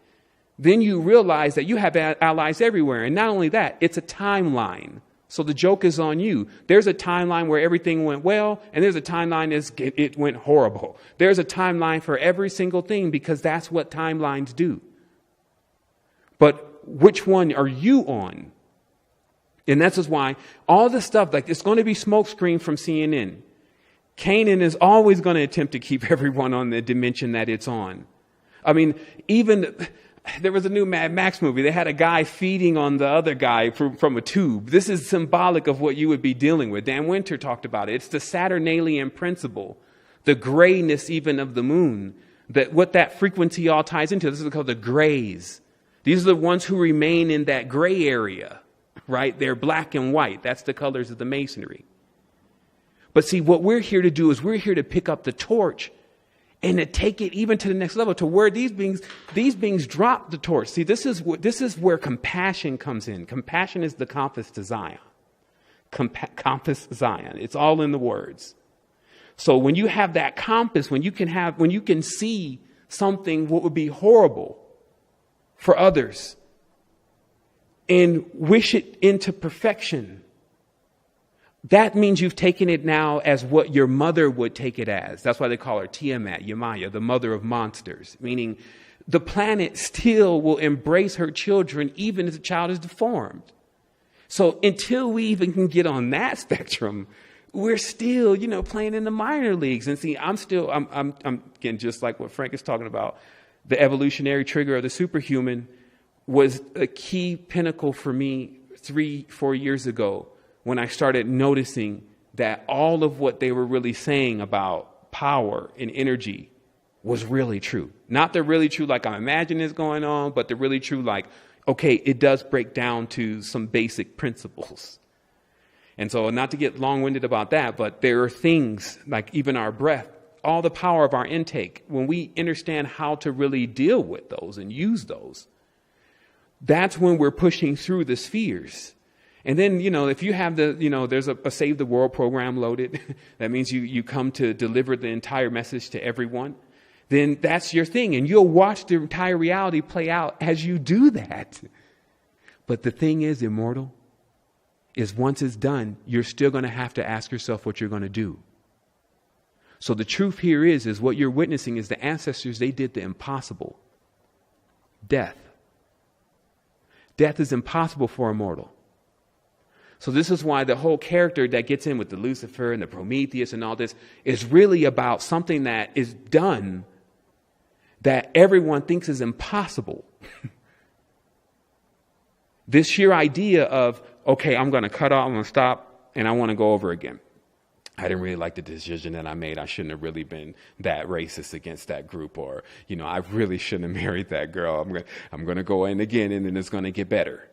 D: Then you realize that you have allies everywhere. And not only that, it's a timeline. So the joke is on you. There's a timeline where everything went well, and there's a timeline it went horrible. There's a timeline for every single thing, because that's what timelines do. But which one are you on? And that's just why all the stuff, like it's going to be smokescreen from CNN. Kanan is always going to attempt to keep everyone on the dimension that it's on. I mean, even there was a new Mad Max movie. They had a guy feeding on the other guy from a tube. This is symbolic of what you would be dealing with. Dan Winter talked about it. It's the Saturnalian principle, the grayness even of the moon, that what that frequency all ties into. This is called the grays. These are the ones who remain in that gray area, right? They're black and white. That's the colors of the masonry. But see, what we're here to do is we're here to pick up the torch and to take it even to the next level, to where these beings drop the torch. See, this is where compassion comes in. Compassion is the compass to Zion. Compass Zion. It's all in the words. So when you have that compass, when you can see something what would be horrible for others and wish it into perfection, that means you've taken it now as what your mother would take it as. That's why they call her Tiamat, Yamaya, the mother of monsters, meaning the planet still will embrace her children even as the child is deformed. So until we even can get on that spectrum, we're still, playing in the minor leagues. And see, I'm again, just like what Frank is talking about, the evolutionary trigger of the superhuman was a key pinnacle for me 3-4 years ago, when I started noticing that all of what they were really saying about power and energy was really true. Not the really true like I'm imagining is going on, but the really true like, okay, it does break down to some basic principles. And so not to get long-winded about that, but there are things like even our breath, all the power of our intake, when we understand how to really deal with those and use those, that's when we're pushing through the spheres. And then, if you have there's a Save the World program loaded, that means you come to deliver the entire message to everyone, then that's your thing. And you'll watch the entire reality play out as you do that. But the thing is, immortal, is once it's done, you're still going to have to ask yourself what you're going to do. So the truth here is what you're witnessing is the ancestors, they did the impossible. Death. Death is impossible for a mortal. So this is why the whole character that gets in with the Lucifer and the Prometheus and all this is really about something that is done that everyone thinks is impossible. This sheer idea of, okay, I'm going to cut off, I'm going to stop, and I want to go over again. I didn't really like the decision that I made. I shouldn't have really been that racist against that group, or, I really shouldn't have married that girl. I'm going to go in again, and then it's going to get better.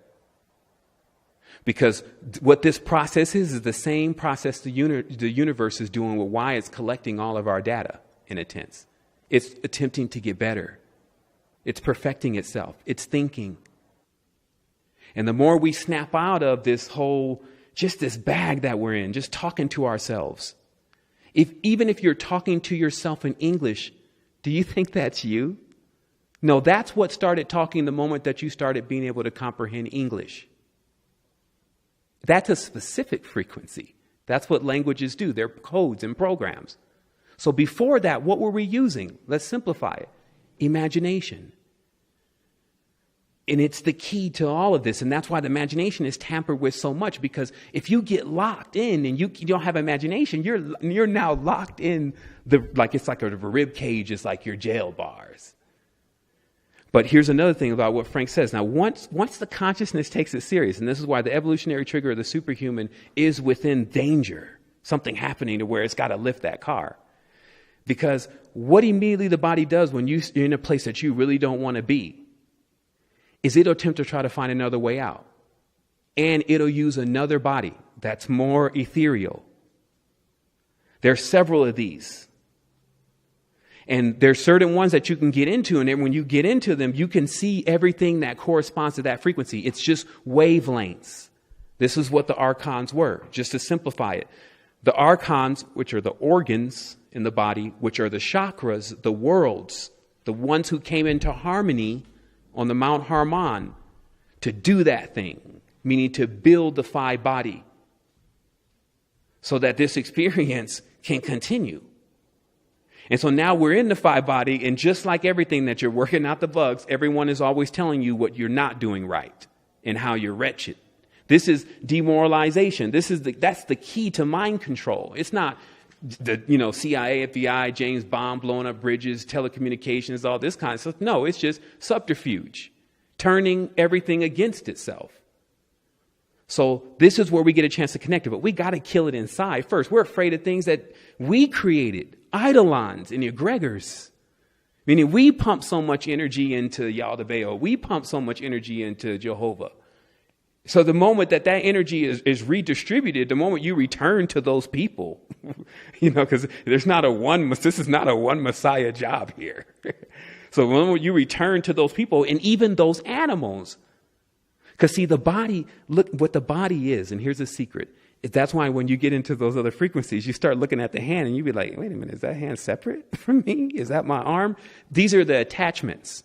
D: Because what this process is the same process the universe is doing with why it's collecting all of our data, in a sense. It's attempting to get better. It's perfecting itself. It's thinking. And the more we snap out of this whole, just this bag that we're in, just talking to ourselves. Even if you're talking to yourself in English, do you think that's you? No, that's what started talking the moment that you started being able to comprehend English. That's a specific frequency. That's what languages do. They're codes and programs. So before that, what were we using? Let's simplify it. Imagination. And it's the key to all of this. And that's why the imagination is tampered with so much. Because if you get locked in and you don't have imagination, you're now locked in it's like a rib cage. It's like your jail bars. But here's another thing about what Frank says. Now, once the consciousness takes it serious, and this is why the evolutionary trigger of the superhuman is within danger, something happening to where it's got to lift that car. Because what immediately the body does when you're in a place that you really don't want to be is it'll attempt to try to find another way out. And it'll use another body that's more ethereal. There are several of these. And there's certain ones that you can get into, and then when you get into them, you can see everything that corresponds to that frequency. It's just wavelengths. This is what the archons were, just to simplify it. The archons, which are the organs in the body, which are the chakras, the worlds, the ones who came into harmony on the Mount Harmon to do that thing, meaning to build the five body so that this experience can continue. And so now we're in the five body, and just like everything that you're working out the bugs, everyone is always telling you what you're not doing right and how you're wretched. This is demoralization. That's the key to mind control. It's not the CIA, FBI, James Bond blowing up bridges, telecommunications, all this kind of stuff. No, it's just subterfuge, turning everything against itself. So this is where we get a chance to connect it, but we got to kill it inside first. We're afraid of things that we created. Eidolons and egregors. Meaning we pump so much energy into Yaldabaoth. We pump so much energy into Jehovah. So the moment that energy is redistributed, the moment you return to those people, because this is not a one Messiah job here. So the moment you return to those people and even those animals, because see the body, look what the body is. And here's a secret. That's why when you get into those other frequencies, you start looking at the hand and you be like, wait a minute, is that hand separate from me? Is that my arm? These are the attachments.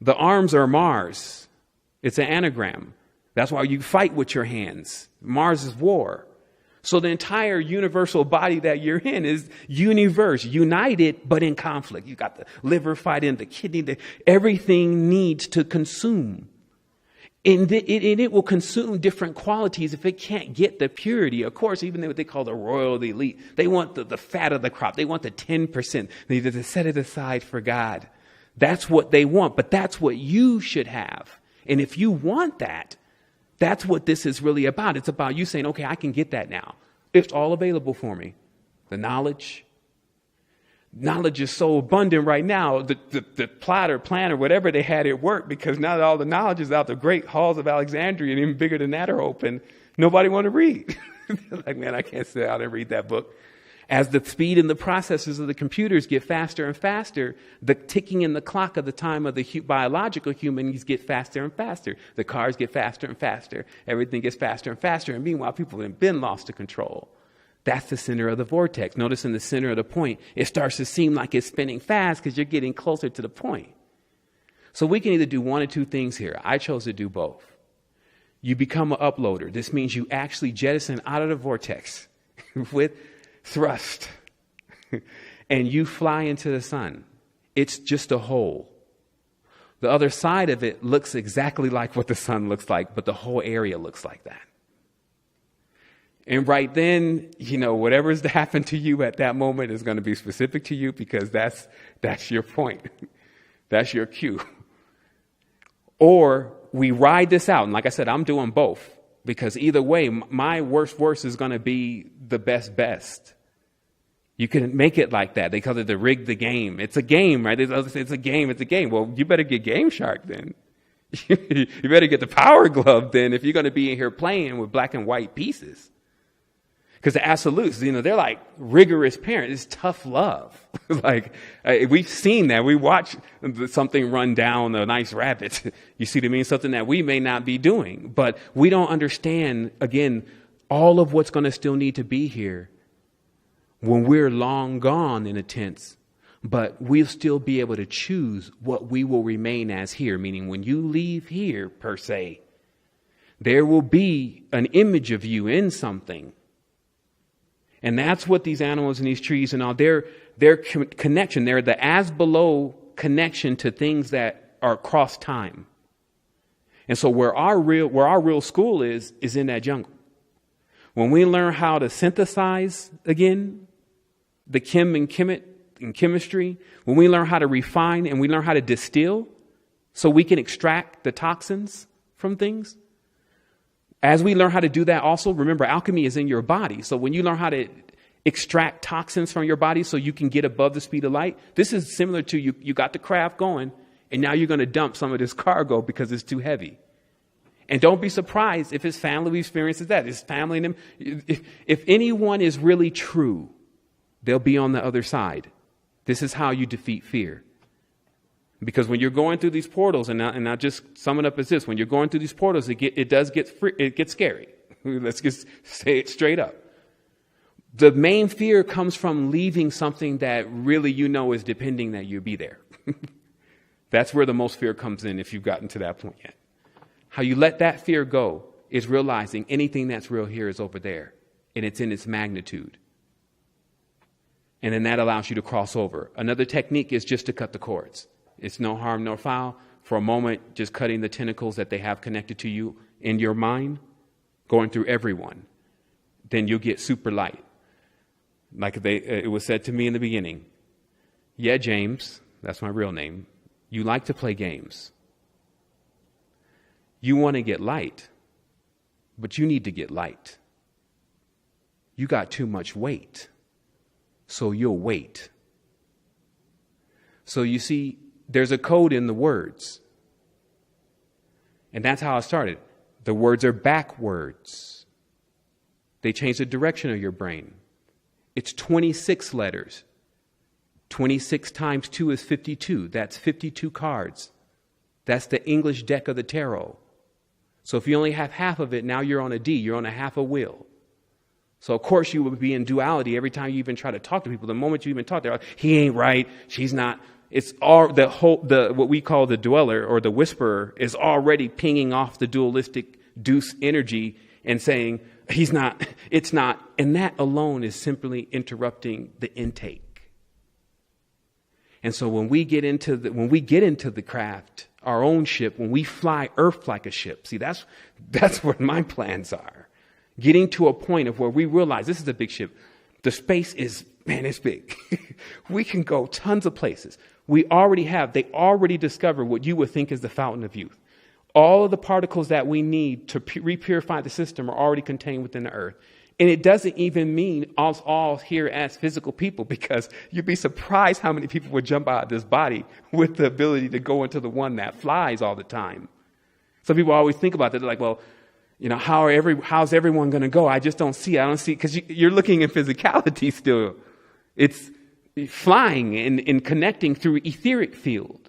D: The arms are Mars. It's an anagram. That's why you fight with your hands. Mars is war. So the entire universal body that you're in is universe, united, but in conflict. You got the liver fighting, the kidney, everything needs to consume. And it will consume different qualities if it can't get the purity. Of course, even what they call the royal, the elite, they want the fat of the crop. They want the 10%. They need to set it aside for God. That's what they want, but that's what you should have. And if you want that, That's what this is really about. It's about you saying, okay, I can get that now. It's all available for me. The knowledge. Knowledge is so abundant right now. The plot or plan or whatever they had at work, because now that all the knowledge is out, the great halls of Alexandria and even bigger than that are open. Nobody want to read. Like, man, I can't sit out and read that book. As the speed and the processes of the computers get faster and faster, the ticking in the clock of the time of the biological humans get faster and faster. The cars get faster and faster. Everything gets faster and faster. And meanwhile, people have been lost to control. That's the center of the vortex. Notice in the center of the point, it starts to seem like it's spinning fast because you're getting closer to the point. So we can either do one or two things here. I chose to do both. You become an uploader. This means you actually jettison out of the vortex with thrust, and you fly into the sun. It's just a hole. The other side of it looks exactly like what the sun looks like, but the whole area looks like that. And right then, whatever's to happen to you at that moment is going to be specific to you, because that's your point. That's your cue. Or we ride this out. And like I said, I'm doing both, because either way, my worst is going to be the best. You can make it like that. They call it the rig the game. It's a game, right? It's a game. Well, you better get Game Shark then. You better get the Power Glove then, if you're going to be in here playing with black and white pieces. Because the absolutes, they're like rigorous parents. It's tough love. We've seen that. We watch something run down a nice rabbit. You see what I mean? Something that we may not be doing. But we don't understand, again, all of what's going to still need to be here when we're long gone, in a tense. But we'll still be able to choose what we will remain as here. Meaning when you leave here, per se, there will be an image of you in something. And that's what these animals and these trees and all, their connection, they're the as below connection to things that are across time. And so where our real school is in that jungle. When we learn how to synthesize again, the chem and chemistry, when we learn how to refine and we learn how to distill so we can extract the toxins from things. As we learn how to do that also, remember, alchemy is in your body. So when you learn how to extract toxins from your body so you can get above the speed of light, this is similar to you got the craft going, and now you're going to dump some of this cargo because it's too heavy. And don't be surprised if his family experiences that. His family and him. If anyone is really true, they'll be on the other side. This is how you defeat fear. Because when you're going through these portals, and I'll just sum it up as this: when you're going through these portals, it gets scary. Let's just say it straight up. The main fear comes from leaving something that really is depending that you be there. That's where the most fear comes in, if you've gotten to that point yet. How you let that fear go is realizing anything that's real here is over there, and it's in its magnitude. And then that allows you to cross over. Another technique is just to cut the cords. It's no harm, no foul. For a moment, just cutting the tentacles that they have connected to you in your mind, going through everyone. Then you'll get super light. Like it was said to me in the beginning. Yeah, James, that's my real name. You like to play games. You want to get light, but you need to get light. You got too much weight, so you'll wait. So you see, there's a code in the words. And that's how it started. The words are backwards. They change the direction of your brain. It's 26 letters. 26 times 2 is 52. That's 52 cards. That's the English deck of the tarot. So if you only have half of it, now you're on a D. You're on a half a wheel. So of course you will be in duality every time you even try to talk to people. The moment you even talk, they're like, he ain't right. She's not. It's all what we call the dweller or the whisperer is already pinging off the dualistic deuce energy and saying he's not, it's not. And that alone is simply interrupting the intake. And so when we get into the craft, our own ship, when we fly Earth like a ship, see, that's what my plans are. Getting to a point of where we realize this is a big ship. The space is, man, it's big. We can go tons of places. They already discovered what you would think is the fountain of youth. All of the particles that we need to repurify the system are already contained within the earth. And it doesn't even mean us all here as physical people, because you'd be surprised how many people would jump out of this body with the ability to go into the one that flies all the time. Some people always think about that. They're like, well, how's everyone going to go? I just don't see. Because you're looking at physicality still. It's flying and connecting through etheric field.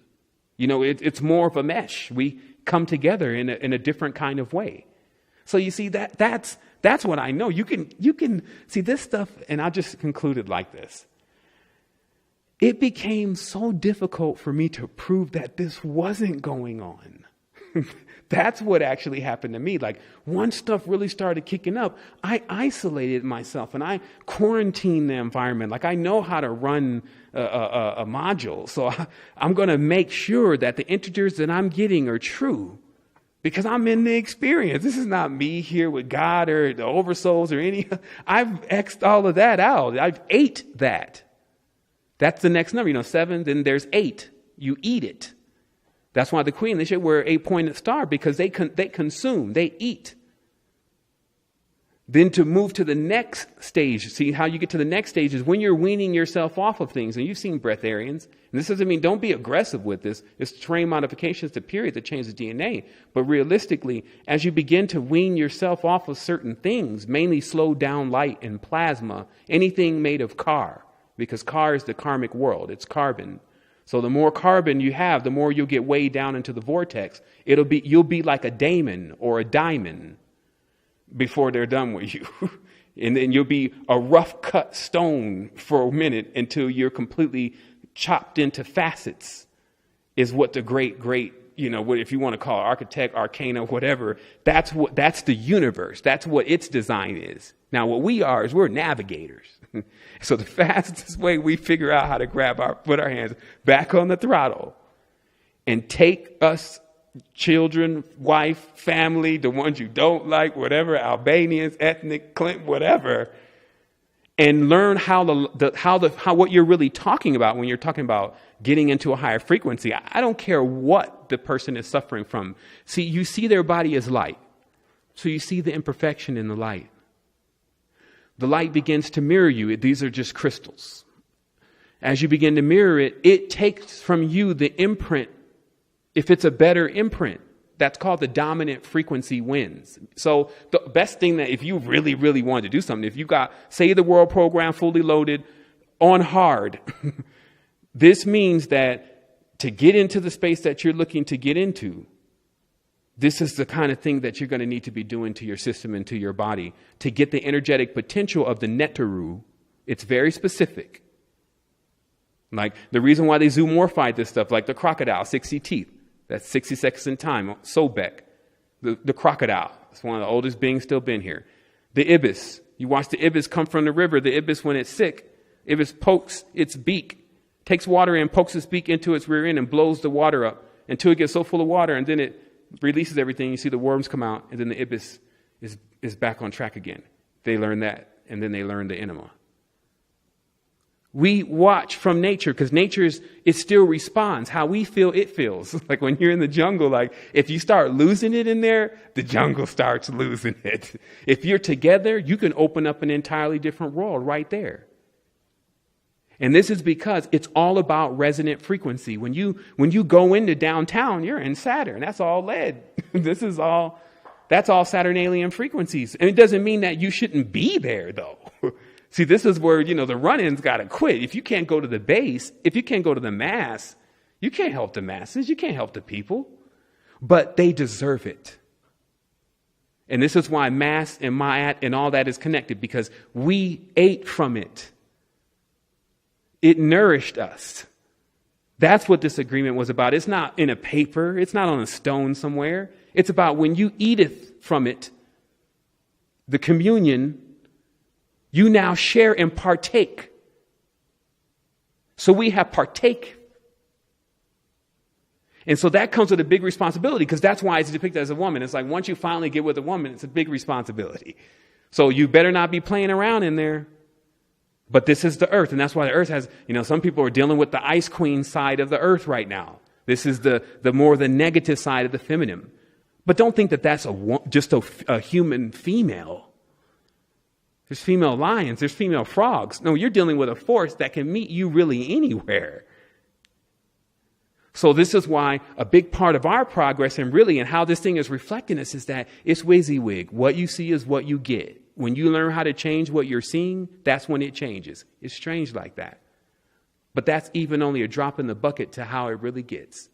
D: It's more of a mesh. We come together in a different kind of way. So you see that's what I know. You can see this stuff, and I'll just conclude it like this. It became so difficult for me to prove that this wasn't going on. That's what actually happened to me. Like, once stuff really started kicking up, I isolated myself and I quarantined the environment. Like, I know how to run a module. So I'm going to make sure that the integers that I'm getting are true, because I'm in the experience. This is not me here with God or the oversouls or any. I've X'd all of that out. I've ate that. That's the next number. 7, then there's 8. You eat it. That's why the queen, they should wear 8-pointed star, because they consume, they eat. Then to move to the next stage, see how you get to the next stage is when you're weaning yourself off of things. And you've seen breatharians. And this doesn't mean don't be aggressive with this. It's terrain modifications to period that change the DNA. But realistically, as you begin to wean yourself off of certain things, mainly slow down light and plasma, anything made of car, because car is the karmic world. It's carbon. So the more carbon you have, the more you'll get way down into the vortex. You'll be like a daemon or a diamond before they're done with you. And then you'll be a rough cut stone for a minute until you're completely chopped into facets, is what the great, if you want to call it architect, arcana, whatever, that's the universe. That's what its design is. Now, what we are is we're navigators. So the fastest way we figure out how to put our hands back on the throttle and take us, children, wife, family, the ones you don't like, whatever, Albanians, ethnic, Clinton, whatever, and learn how what you're really talking about when you're talking about getting into a higher frequency. I don't care what the person is suffering from. See, you see their body as light. So you see the imperfection in the light. The light begins to mirror you. These are just crystals. As you begin to mirror it, it takes from you the imprint. If it's a better imprint, that's called the dominant frequency wins. So the best thing that if you really, really wanted to do something, if you got, say, the world program fully loaded on hard, this means that to get into the space that you're looking to get into, this is the kind of thing that you're going to need to be doing to your system and to your body to get the energetic potential of the Netaru. It's very specific. Like the reason why they zoomorphied this stuff, like the crocodile, 60 teeth. That's 60 seconds in time. Sobek, the crocodile. It's one of the oldest beings still been here. The ibis. You watch the ibis come from the river. The ibis, when it's sick, ibis pokes its beak, takes water in, pokes its beak into its rear end and blows the water up until it gets so full of water, and then it releases everything. You see the worms come out, and then the ibis is back on track again. They learn that, and then they learn the enema. We watch from nature because nature it still responds. How we feel, it feels. Like when you're in the jungle, like if you start losing it in there, the jungle starts losing it. If you're together, you can open up an entirely different world right there. And this is because it's all about resonant frequency. When you go into downtown, you're in Saturn. That's all lead. That's all Saturnalian frequencies. And it doesn't mean that you shouldn't be there, though. See, this is where, the run-ins got to quit. If you can't go to the base, if you can't go to the mass, you can't help the masses. You can't help the people. But they deserve it. And this is why mass and Ma'at and all that is connected, because we ate from it. It nourished us. That's what this agreement was about. It's not in a paper. It's not on a stone somewhere. It's about when you eateth from it, the communion, you now share and partake. So we have partake. And so that comes with a big responsibility, because that's why it's depicted as a woman. It's like once you finally get with a woman, it's a big responsibility. So you better not be playing around in there. But this is the earth, and that's why the earth has, some people are dealing with the ice queen side of the earth right now. This is the more the negative side of the feminine. But don't think that that's just a human female. There's female lions, there's female frogs. No, you're dealing with a force that can meet you really anywhere. So this is why a big part of our progress and how this thing is reflecting us is that it's WYSIWYG. What you see is what you get. When you learn how to change what you're seeing, that's when it changes. It's strange like that. But that's even only a drop in the bucket to how it really gets.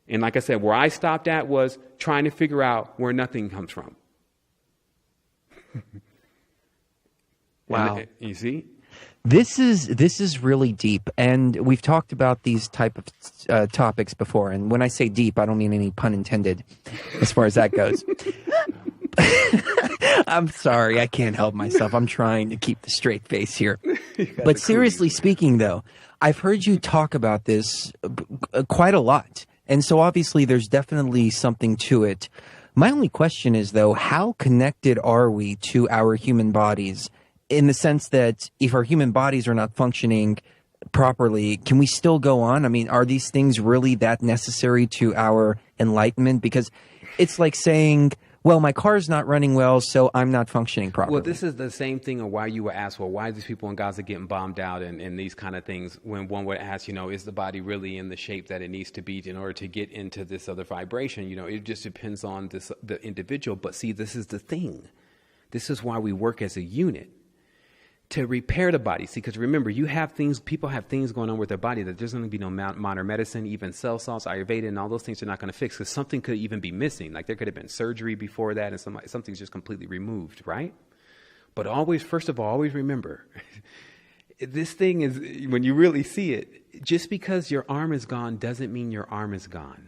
D: And like I said, where I stopped at was trying to figure out where nothing comes from.
C: Wow.
D: You see?
C: This is really deep, and we've talked about these type of topics before. And when I say deep, I don't mean any pun intended, as far as that goes. I'm sorry, I can't help myself. I'm trying to keep the straight face here. But seriously speaking, though, I've heard you talk about this quite a lot, and so obviously there's definitely something to it. My only question is, though, how connected are we to our human bodies? In the sense that if our human bodies are not functioning properly, can we still go on? I mean, are these things really that necessary to our enlightenment? Because it's like saying, well, my car's not running well, so I'm not functioning properly.
D: Well, this is the same thing of why you were asked, well, why are these people in Gaza getting bombed out and these kind of things, when one would ask, is the body really in the shape that it needs to be in order to get into this other vibration? It just depends on the individual. But see, this is the thing. This is why we work as a unit. To repair the body. See, because remember, people have things going on with their body that there's going to be no modern medicine, even cell salts, Ayurveda, and all those things are not going to fix, because something could even be missing. Like there could have been surgery before that and something's just completely removed, right? But first of all, always remember, this thing is, when you really see it, just because your arm is gone doesn't mean your arm is gone.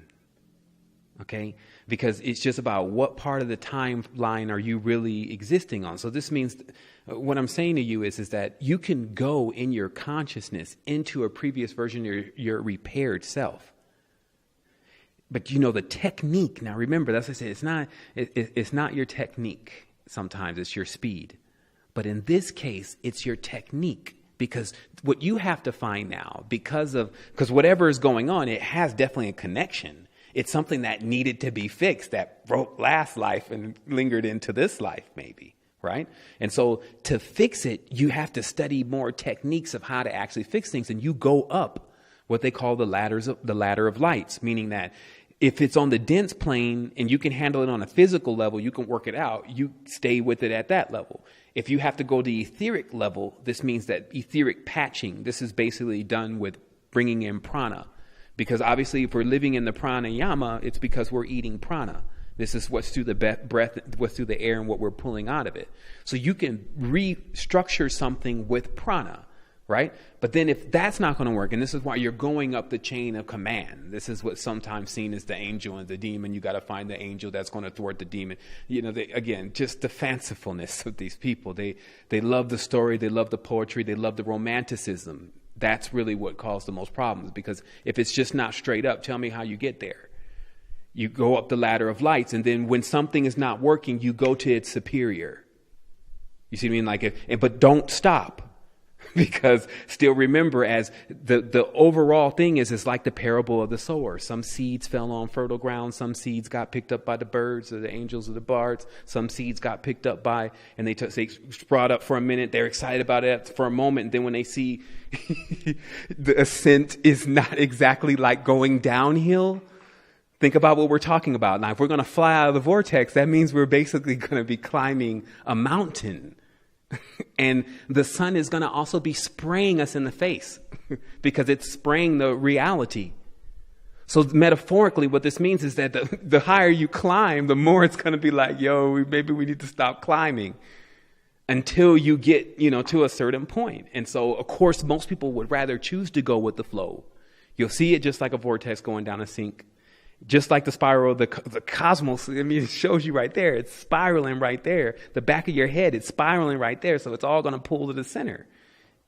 D: Okay? Because it's just about what part of the timeline are you really existing on. So this means, what I'm saying to you is that you can go in your consciousness into a previous version of your repaired self. But the technique, now remember, that's what I say, it's not your technique. Sometimes it's your speed. But in this case, it's your technique. Because what you have to find now, because whatever is going on, it has definitely a connection. It's something that needed to be fixed, that broke last life and lingered into this life, maybe, right? And so to fix it, you have to study more techniques of how to actually fix things. And you go up what they call the ladder of lights, meaning that if it's on the dense plane and you can handle it on a physical level, you can work it out, you stay with it at that level. If you have to go to the etheric level, this means that etheric patching, this is basically done with bringing in prana. Because obviously, if we're living in the pranayama, it's because we're eating prana. This is what's through the breath, what's through the air, and what we're pulling out of it. So you can restructure something with prana, right? But then if that's not going to work, and this is why you're going up the chain of command. This is what's sometimes seen as the angel and the demon. You got to find the angel that's going to thwart the demon. Again, just the fancifulness of these people. They love the story. They love the poetry. They love the romanticism. That's really what caused the most problems, because if it's just not straight up, tell me how you get there. You go up the ladder of lights, and then when something is not working, you go to its superior. You see what I mean? But don't stop, because still remember, as the overall thing is like the parable of the sower. Some seeds fell on fertile ground. Some seeds got picked up by the birds or the angels or the bards. Some seeds got picked up by, and they sprout up for a minute. They're excited about it for a moment. And then when they see the ascent is not exactly like going downhill, think about what we're talking about. Now, if we're going to fly out of the vortex, that means we're basically going to be climbing a mountain. And the sun is going to also be spraying us in the face because it's spraying the reality. So metaphorically, what this means is that the higher you climb, the more it's going to be like, maybe we need to stop climbing until you get, to a certain point. And so, of course, most people would rather choose to go with the flow. You'll see it just like a vortex going down a sink. Just like the spiral of the cosmos, it shows you right there. It's spiraling right there. The back of your head, it's spiraling right there. So it's all going to pull to the center.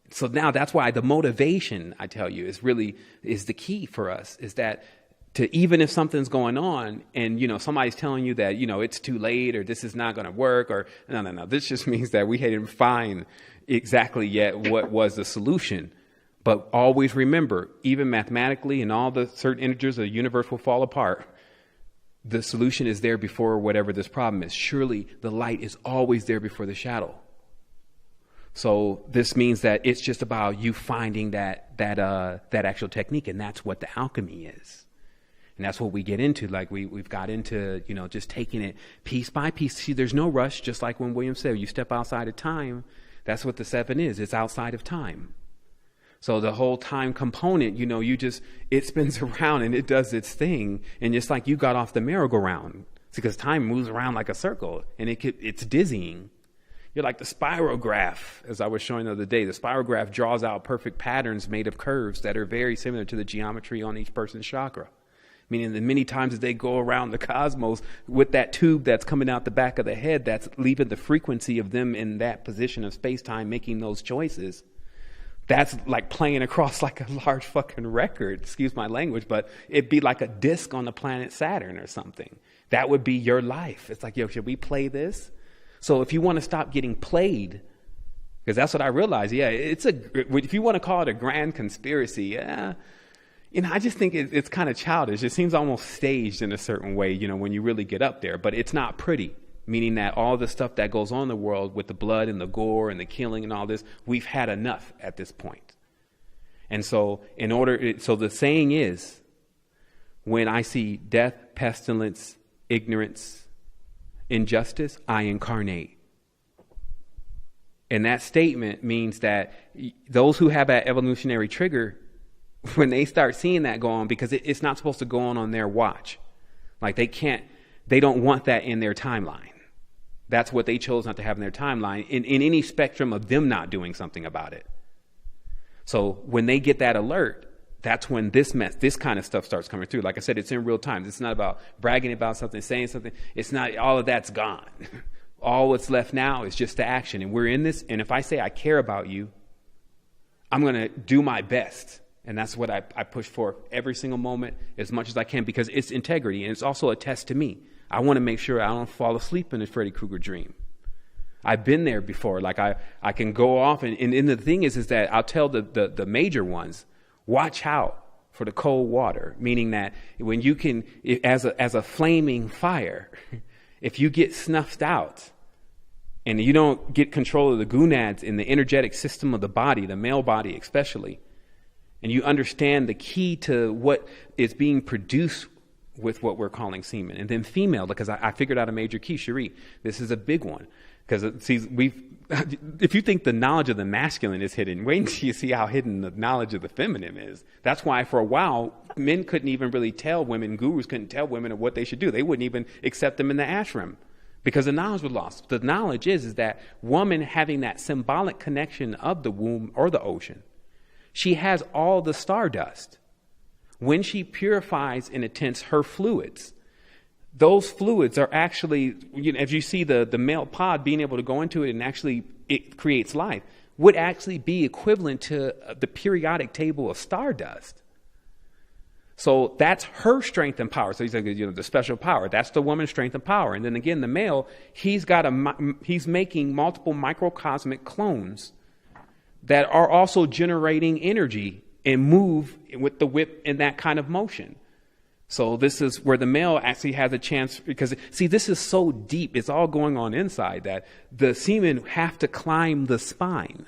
D: So now that's why the motivation, I tell you, is the key for us, is that even if something's going on and, somebody's telling you that, it's too late or this is not going to work or no. This just means that we hadn't find exactly yet what was the solution. But always remember, even mathematically and all the certain integers of the universe will fall apart. the solution is there before whatever this problem is. Surely the light is always there before the shadow. So this means that it's just about you finding that actual technique, and that's what the alchemy is. And that's what we get into. Like we've got into, just taking it piece by piece. See, there's no rush, just like when William said, you step outside of time. That's what the seven is. It's outside of time. So the whole time component, it spins around and it does its thing. And just like you got off the merry-go-round, it's because time moves around like a circle, and it's dizzying. You're like the spirograph, as I was showing the other day. The spirograph draws out perfect patterns made of curves that are very similar to the geometry on each person's chakra. Meaning that many times as they go around the cosmos with that tube that's coming out the back of the head, that's leaving the frequency of them in that position of space-time making those choices. That's like playing across like a large fucking record, excuse my language, but it'd be like a disc on the planet Saturn or something. That would be your life. It's like, should we play this? So if you want to stop getting played, because that's what I realized, if you want to call it a grand conspiracy, I just think it's kind of childish. It seems almost staged in a certain way, when you really get up there, but it's not pretty. Meaning that all the stuff that goes on in the world with the blood and the gore and the killing and all this, we've had enough at this point. And so so the saying is, when I see death, pestilence, ignorance, injustice, I incarnate. And that statement means that those who have that evolutionary trigger, when they start seeing that go on, because it's not supposed to go on their watch. Like they don't want that in their timeline. That's what they chose not to have in their timeline in any spectrum of them not doing something about it. So when they get that alert, that's when this kind of stuff starts coming through. Like I said, it's in real time. It's not about bragging about something, saying something. It's not, all of that's gone. All what's left now is just the action. And we're in this. And if I say I care about you, I'm going to do my best. And that's what I push for every single moment as much as I can, because it's integrity. And it's also a test to me. I want to make sure I don't fall asleep in a Freddy Krueger dream. I've been there before. Like I can go off. And the thing is that I'll tell the major ones, watch out for the cold water. Meaning that when you can, as a flaming fire, if you get snuffed out and you don't get control of the gonads in the energetic system of the body, the male body especially, and you understand the key to what is being produced with what we're calling semen. And then female, because I figured out a major key, Cherie. This is a big one. Because if you think the knowledge of the masculine is hidden, wait until you see how hidden the knowledge of the feminine is. That's why for a while, men couldn't even really tell women, gurus couldn't tell women of what they should do. They wouldn't even accept them in the ashram because the knowledge was lost. The knowledge is that woman having that symbolic connection of the womb or the ocean, she has all the stardust. When she purifies, in a sense, her fluids, those fluids are actually, as you see the male pod being able to go into it and actually it creates life, would actually be equivalent to the periodic table of stardust. So that's her strength and power. So he's like, the special power. That's the woman's strength and power. And then again, the male, he's making multiple microcosmic clones that are also generating energy and move with the whip in that kind of motion. So this is where the male actually has a chance, because see, this is so deep. It's all going on inside that the semen have to climb the spine.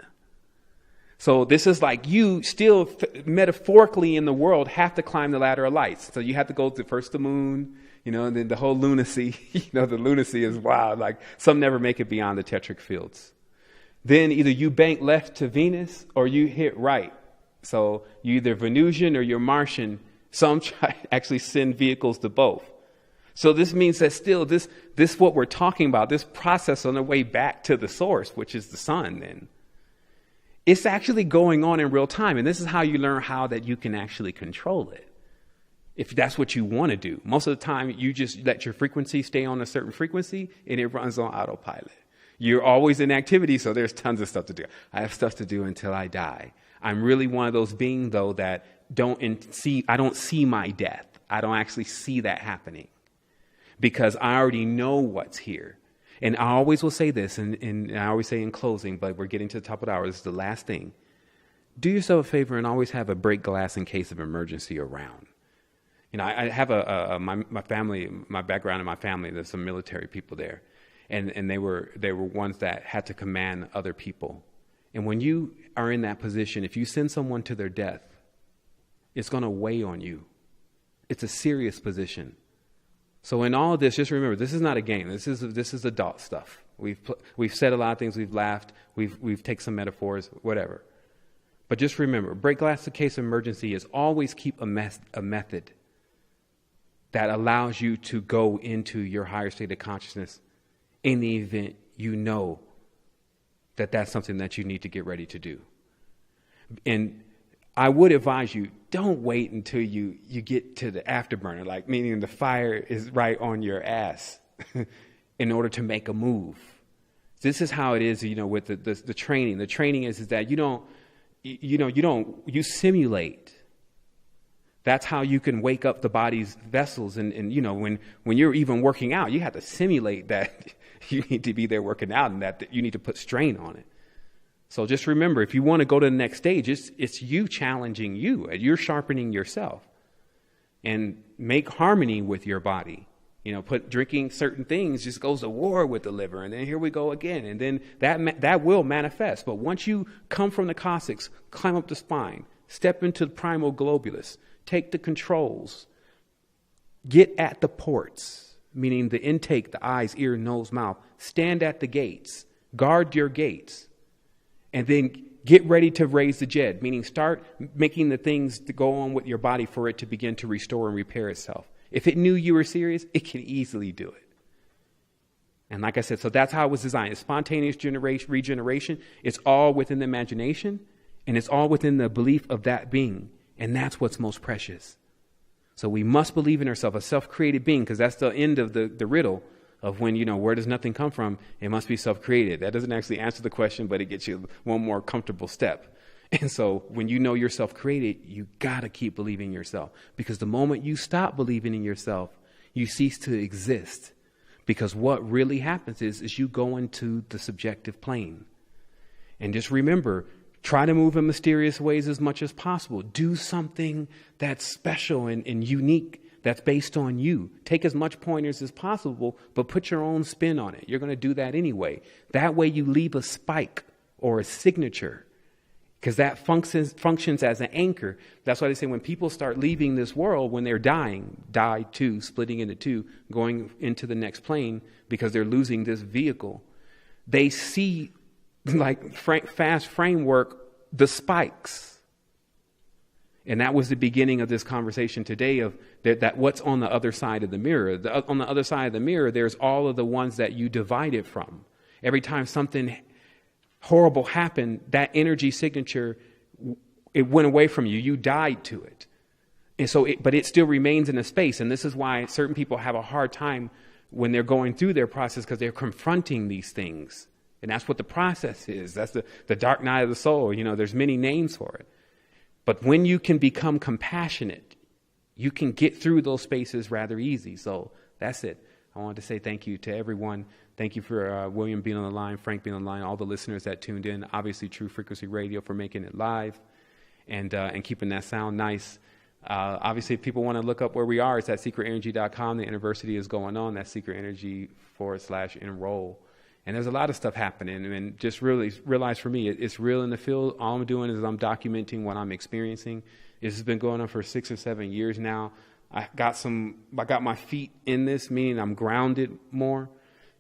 D: So this is like you still metaphorically in the world have to climb the ladder of lights. So you have to go to first the moon, and then the whole lunacy, the lunacy is wild. Like some never make it beyond the tetric fields. Then either you bank left to Venus or you hit right. So you're either Venusian or you're Martian. Some actually send vehicles to both. So this means that still this what we're talking about, this process on the way back to the source, which is the sun, then it's actually going on in real time. And this is how you learn how that you can actually control it. If that's what you want to do. Most of the time, you just let your frequency stay on a certain frequency and it runs on autopilot. You're always in activity, so there's tons of stuff to do. I have stuff to do until I die. I'm really one of those beings, though, that I don't see my death. I don't actually see that happening because I already know what's here. And I always will say this, and I always say in closing, but we're getting to the top of the hour. This is the last thing. Do yourself a favor and always have a break glass in case of emergency around. You know, I have my family, my background in my family, there's some military people there. And they were ones that had to command other people. And when you are in that position, if you send someone to their death, it's going to weigh on you. It's a serious position. So in all of this, just remember, this is not a game. This is adult stuff. We've said a lot of things. We've laughed. We've taken some metaphors, whatever. But just remember, break glass in case of emergency is always keep a method that allows you to go into your higher state of consciousness in the event you know that that's something that you need to get ready to do. And I would advise you, don't wait until you get to the afterburner, like meaning the fire is right on your ass in order to make a move. This is how it is, you know, with the training. The training is that you simulate. That's how you can wake up the body's vessels. And you know, when you're even working out, you have to simulate that you need to be there working out and that you need to put strain on it. So just remember, if you want to go to the next stage, it's you challenging you. You're sharpening yourself. And make harmony with your body. You know, drinking certain things just goes to war with the liver. And then here we go again. And then that will manifest. But once you come from the coccyx, climb up the spine, step into the primal globulus, take the controls, get at the ports, meaning the intake, the eyes, ear, nose, mouth, stand at the gates, guard your gates, and then get ready to raise the jed, meaning start making the things to go on with your body for it to begin to restore and repair itself. If it knew you were serious, it can easily do it. And like I said, so that's how it was designed. It's spontaneous regeneration. It's all within the imagination, and it's all within the belief of that being. And that's what's most precious. So we must believe in ourselves, a self-created being, because that's the end of the riddle of when, you know, where does nothing come from? It must be self-created. That doesn't actually answer the question, but it gets you one more comfortable step. And so when you know you're self-created, you got to keep believing in yourself. Because the moment you stop believing in yourself, you cease to exist. Because what really happens is you go into the subjective plane. And just remember, try to move in mysterious ways as much as possible. Do something that's special and unique, that's based on you. Take as much pointers as possible, but put your own spin on it. You're going to do that anyway. That way you leave a spike or a signature, because that functions as an anchor. That's why they say when people start leaving this world, when they're dying, splitting into two, going into the next plane because they're losing this vehicle, they see, like fast framework, the spikes. And that was the beginning of this conversation today of that what's on the other side of the mirror. On the other side of the mirror, there's all of the ones that you divided from. Every time something horrible happened, that energy signature, it went away from you. You died to it. And so, but it still remains in a space. And this is why certain people have a hard time when they're going through their process, because they're confronting these things. And that's what the process is. That's the dark night of the soul. You know, there's many names for it. But when you can become compassionate, you can get through those spaces rather easy. So that's it. I wanted to say thank you to everyone. Thank you for William being on the line, Frank being on the line, all the listeners that tuned in. Obviously, True Frequency Radio for making it live and keeping that sound nice. Obviously, if people want to look up where we are, it's at secretenergy.com. The anniversary is going on. That's secretenergy.com/enroll. And there's a lot of stuff happening. And just really realize for me, it's real in the field. All I'm doing is I'm documenting what I'm experiencing. This has been going on for 6 or 7 years now. I got my feet in this, meaning I'm grounded more.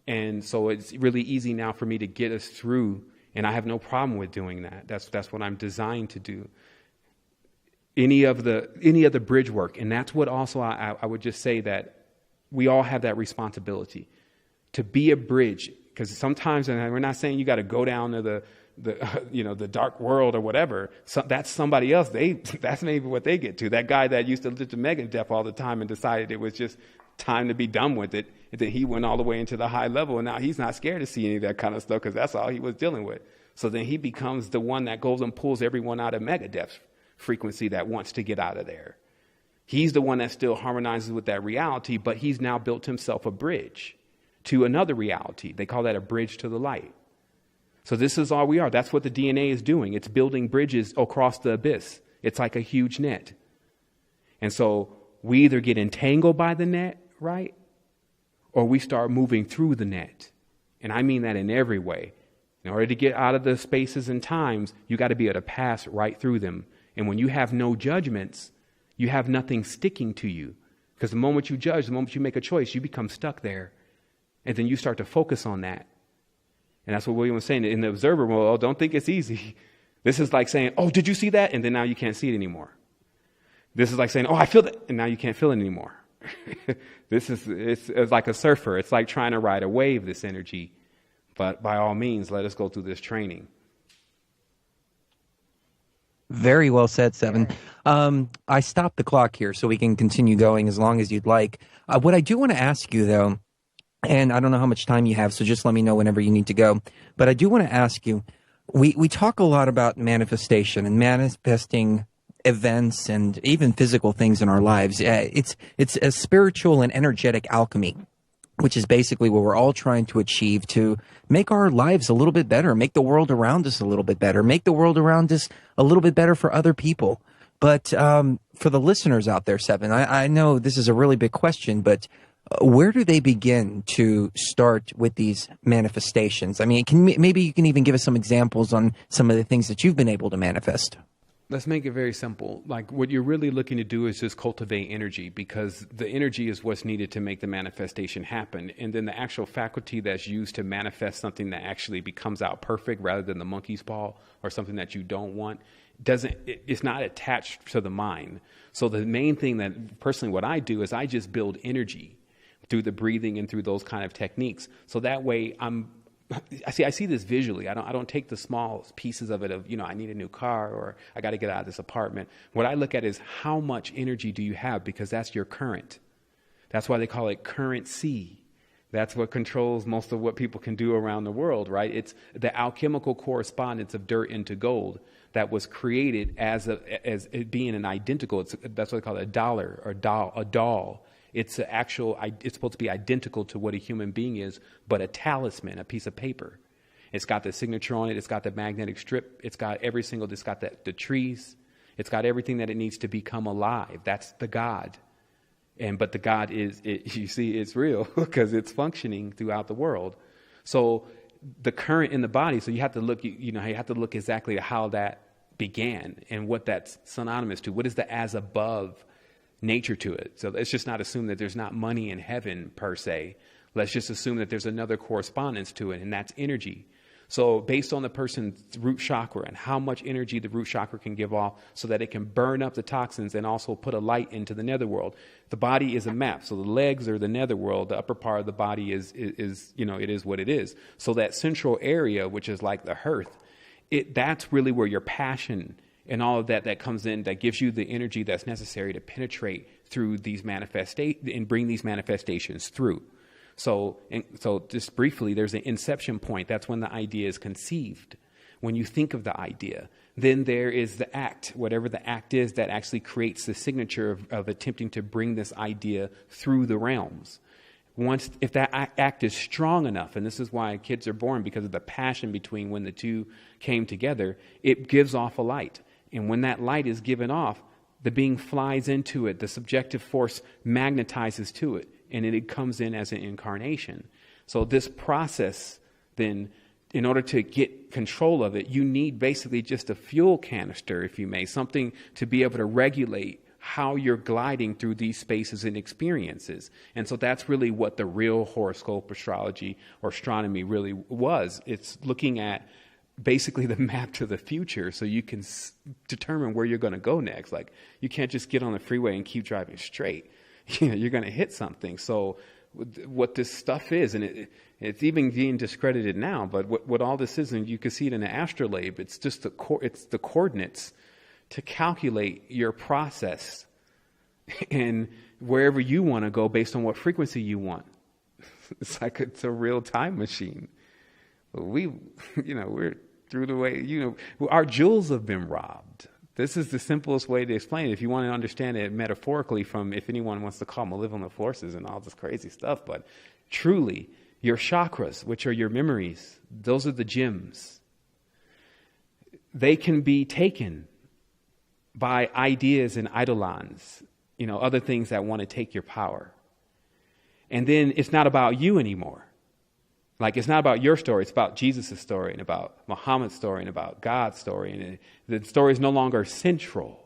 D: And so it's really easy now for me to get us through. And I have no problem with doing that. That's what I'm designed to do. Any of the bridge work. And that's what also I would just say that we all have that responsibility to be a bridge. Because sometimes, and we're not saying you got to go down to the dark world or whatever. So that's somebody else. That's maybe what they get to. That guy that used to listen to Megadeth all the time and decided it was just time to be done with it. And then he went all the way into the high level, and now he's not scared to see any of that kind of stuff because that's all he was dealing with. So then he becomes the one that goes and pulls everyone out of Megadeth's frequency that wants to get out of there. He's the one that still harmonizes with that reality, but he's now built himself a bridge to another reality. They call that a bridge to the light. So this is all we are. That's what the DNA is doing. It's building bridges across the abyss. It's like a huge net. And so We either get entangled by the net, right? Or we start moving through the net. And I mean that in every way. In order to get out of the spaces and times, you got to be able to pass right through them. And when you have no judgments, you have nothing sticking to you. Because the moment you judge, the moment you make a choice, you become stuck there. And then you start to focus on that. And that's what William was saying. In the observer world, oh, don't think it's easy. This is like saying, oh, did you see that? And then now you can't see it anymore. This is like saying, oh, I feel that. And now you can't feel it anymore. It's like a surfer. It's like trying to ride a wave, this energy. But by all means, let us go through this training.
C: Very well said, Sevan. I stopped the clock here so we can continue going as long as you'd like. What I do want to ask you, though, and I don't know how much time you have, so just let me know whenever you need to go. But I do want to ask you, we talk a lot about manifestation and manifesting events and even physical things in our lives. It's a spiritual and energetic alchemy, which is basically what we're all trying to achieve to make our lives a little bit better, make the world around us a little bit better, make the world around us a little bit better for other people. But for the listeners out there, Sevan, I know this is a really big question, but where do they begin to start with these manifestations? I mean, maybe you can even give us some examples on some of the things that you've been able to manifest.
D: Let's make it very simple. Like what you're really looking to do is just cultivate energy, because the energy is what's needed to make the manifestation happen. And then the actual faculty that's used to manifest something that actually becomes out perfect rather than the monkey's paw or something that you don't want, it's not attached to the mind. So the main thing that personally what I do is I just build energy through the breathing and through those kind of techniques. So that way I see this visually. I don't take the small pieces of it of, I need a new car or I got to get out of this apartment. What I look at is how much energy do you have, because that's your current. That's why they call it currency. That's what controls most of what people can do around the world, right? It's the alchemical correspondence of dirt into gold that was created as it being an identical. That's what they call it, a dollar or a doll. It's supposed to be identical to what a human being is, but a talisman, a piece of paper. It's got the signature on it. It's got the magnetic strip. It's got it's got the trees. It's got everything that it needs to become alive. That's the God. But the God it's real because it's functioning throughout the world. So the current in the body, so you have to look, you have to look exactly at how that began and what that's synonymous to. What is the as above nature to it? So let's just not assume that there's not money in heaven per se. Let's just assume that there's another correspondence to it, and that's energy. So based on the person's root chakra and how much energy the root chakra can give off so that it can burn up the toxins and also put a light into the netherworld. The body is a map. So the legs are the netherworld. The upper part of the body is it is what it is. So that central area, which is like the hearth, that's really where your passion and all of that comes in, that gives you the energy that's necessary to penetrate through these manifestations and bring these manifestations through. So just briefly, there's an inception point. That's when the idea is conceived. When you think of the idea, then there is the act, whatever the act is that actually creates the signature of attempting to bring this idea through the realms. If that act is strong enough, and this is why kids are born, because of the passion between when the two came together, it gives off a light. And when that light is given off, the being flies into it. The subjective force magnetizes to it, and it comes in as an incarnation. So this process, then, in order to get control of it, you need basically just a fuel canister, if you may, something to be able to regulate how you're gliding through these spaces and experiences. And so that's really what the real horoscope, astrology, or astronomy really was. It's looking at basically the map to the future so you can determine where you're going to go next. Like, you can't just get on the freeway and keep driving straight. You're going to hit something. So what this stuff is, and it's even being discredited now, but what all this is, and you can see it in the astrolabe, it's just the coordinates to calculate your process and wherever you want to go based on what frequency you want. It's like it's a real time machine. We're through the way, our jewels have been robbed. This is the simplest way to explain it. If you want to understand it metaphorically, from if anyone wants to call malevolent forces and all this crazy stuff, but truly, your chakras, which are your memories, those are the gems. They can be taken by ideas and eidolons other things that want to take your power. And then it's not about you anymore. Like, it's not about your story. It's about Jesus' story and about Muhammad's story and about God's story. And the story is no longer central.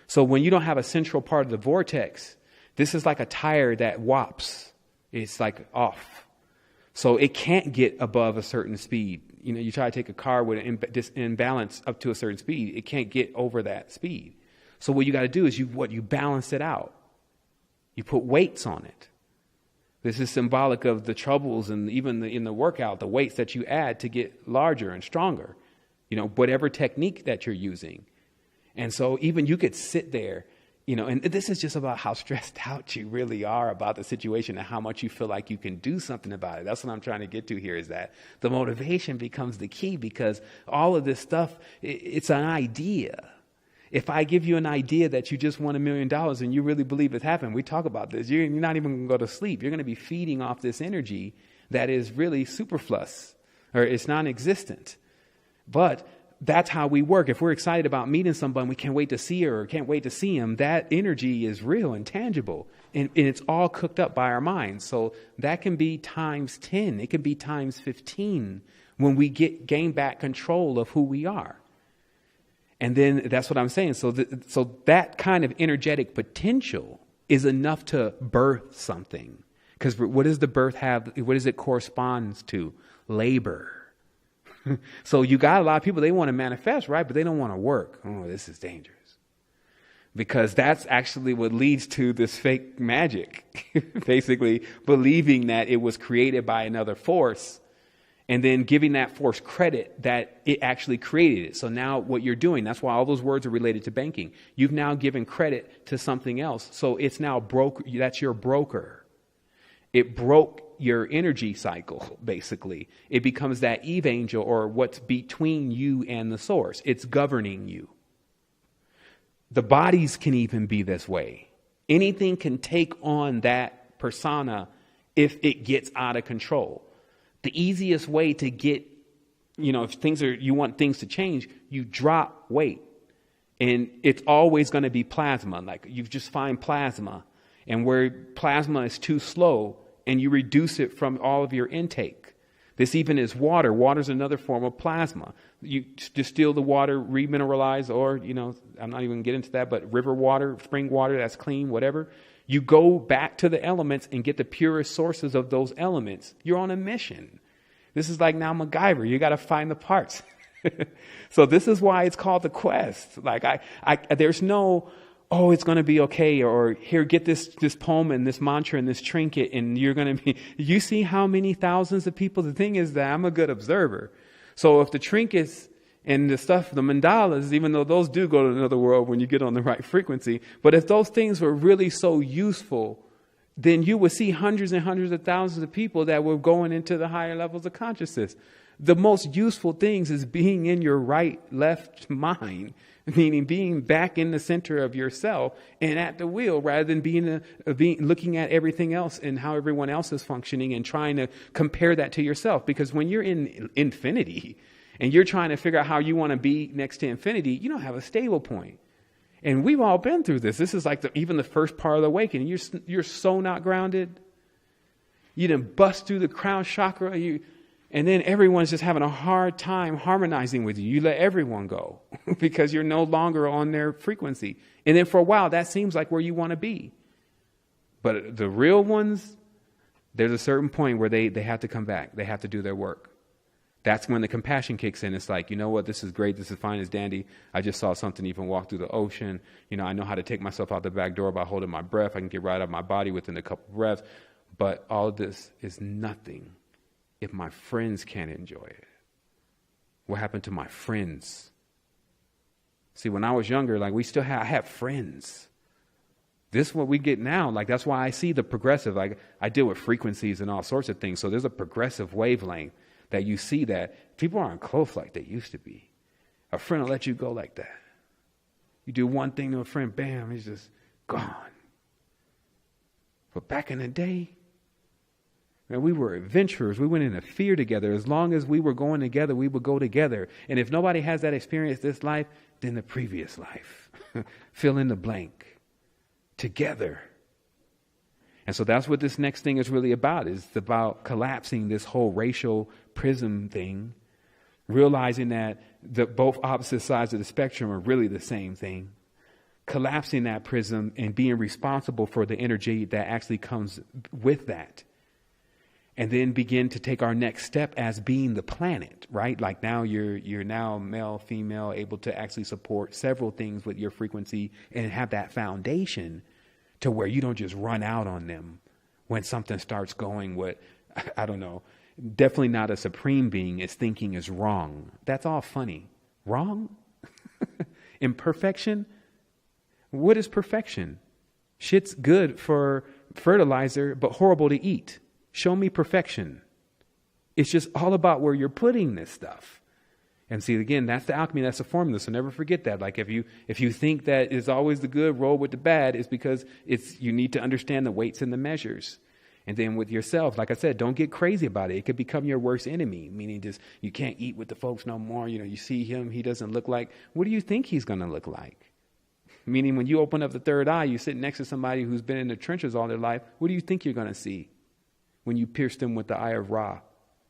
D: So when you don't have a central part of the vortex, this is like a tire that wops. It's like off. So it can't get above a certain speed. You try to take a car with an imbalance up to a certain speed. It can't get over that speed. So what you got to do is you balance it out. You put weights on it. This is symbolic of the troubles and even in the workout, the weights that you add to get larger and stronger, whatever technique that you're using. And so even you could sit there, and this is just about how stressed out you really are about the situation and how much you feel like you can do something about it. That's what I'm trying to get to here, is that the motivation becomes the key, because all of this stuff, it's an idea. If I give you an idea that you just won $1 million and you really believe it's happened, we talk about this, you're not even going to go to sleep. You're going to be feeding off this energy that is really superfluous, or it's non-existent. But that's how we work. If we're excited about meeting someone, we can't wait to see her or can't wait to see him, that energy is real and tangible. And it's all cooked up by our minds. So that can be times 10. It can be times 15 when we gain back control of who we are. And then that's what I'm saying. So that kind of energetic potential is enough to birth something. Because what does the birth have? What does it correspond to? Labor. So you got a lot of people, they want to manifest, right? But they don't want to work. Oh, this is dangerous. Because that's actually what leads to this fake magic. Basically believing that it was created by another force, and then giving that force credit that it actually created it. So now what you're doing, that's why all those words are related to banking. You've now given credit to something else. So it's now broker. That's your broker. It broke your energy cycle, basically. It becomes that Eve angel, or what's between you and the source. It's governing you. The bodies can even be this way. Anything can take on that persona if it gets out of control. The easiest way to get, if you want things to change, you drop weight. And it's always going to be plasma. Like, you just find plasma, and where plasma is too slow, and you reduce it from all of your intake. This even is water. Water is another form of plasma. You distill the water, remineralize, or, I'm not even going to get into that, but river water, spring water, that's clean, whatever. You go back to the elements and get the purest sources of those elements. You're on a mission. This is like now MacGyver. You got to find the parts. So this is why it's called the quest. Like there's no, it's going to be okay. Or here, get this poem and this mantra and this trinket, and you're going to be, you see how many thousands of people. The thing is that I'm a good observer. So if the trinkets and the stuff, the mandalas, even though those do go to another world when you get on the right frequency, but if those things were really so useful, then you would see hundreds and hundreds of thousands of people that were going into the higher levels of consciousness. The most useful things is being in your right, left mind, meaning being back in the center of yourself and at the wheel, rather than being looking at everything else and how everyone else is functioning and trying to compare that to yourself. Because when you're in infinity and you're trying to figure out how you want to be next to infinity, you don't have a stable point. And we've all been through this. This is like even the first part of the awakening. You're so not grounded. You didn't bust through the crown chakra. And then everyone's just having a hard time harmonizing with you. You let everyone go because you're no longer on their frequency. And then for a while, that seems like where you want to be. But the real ones, there's a certain point where they have to come back. They have to do their work. That's when the compassion kicks in. It's like, you know what, this is great. This is fine as dandy. I just saw something even walk through the ocean. I know how to take myself out the back door by holding my breath. I can get right out of my body within a couple breaths. But all of this is nothing if my friends can't enjoy it. What happened to my friends? See, when I was younger, I had friends. This is what we get now. That's why I see the progressive. I deal with frequencies and all sorts of things. So there's a progressive wavelength that you see that people aren't close like they used to be. A friend will let you go like that. You do one thing to a friend, bam, he's just gone. But back in the day, man, we were adventurers. We went into fear together. As long as we were going together, we would go together. And if nobody has that experience this life, then the previous life. Fill in the blank. together. And so that's what this next thing is really about. It's about collapsing this whole racial prism thing, realizing that both opposite sides of the spectrum are really the same thing, collapsing that prism and being responsible for the energy that actually comes with that. And then begin to take our next step as being the planet, right? Like now you're now male, female, able to actually support several things with your frequency and have that foundation to where you don't just run out on them when something starts going what, I don't know, definitely not a supreme being is thinking is wrong. That's all funny. Wrong? Imperfection? What is perfection? Shit's good for fertilizer, but horrible to eat. Show me perfection. It's just all about where you're putting this stuff. And see, again, that's the alchemy, that's the formula. So never forget that. Like if you think that is always the good, roll with the bad, it's because you need to understand the weights and the measures. And then with yourself, like I said, don't get crazy about it. It could become your worst enemy, meaning just you can't eat with the folks no more. You know, you see him, he doesn't look like, what do you think he's going to look like? Meaning when you open up the third eye, you sit next to somebody who's been in the trenches all their life. What do you think you're going to see when you pierce them with the eye of Ra?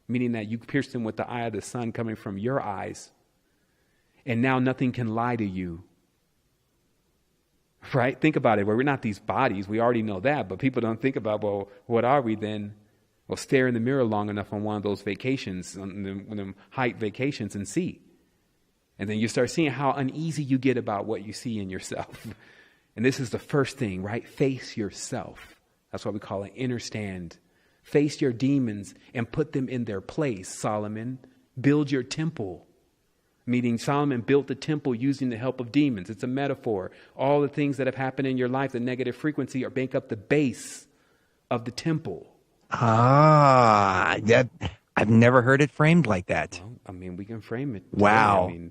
D: Meaning that you pierced them with the eye of the sun coming from your eyes. And now nothing can lie to you. Right? Think about it. Well, we're not these bodies. We already know that. But people don't think about, well, what are we then? Well, stare in the mirror long enough on one of those vacations, on them height vacations, and see. And then you start seeing how uneasy you get about what you see in yourself. And this is the first thing, right? Face yourself. That's what we call an inner stand. Face your demons and put them in their place, Solomon. Build your temple. Meaning Solomon built the temple using the help of demons. It's a metaphor. All the things that have happened in your life, the negative frequency, make up the base of the temple.
C: I've never heard it framed like that.
D: Well, I mean, we can frame it.
C: Wow.
D: I mean,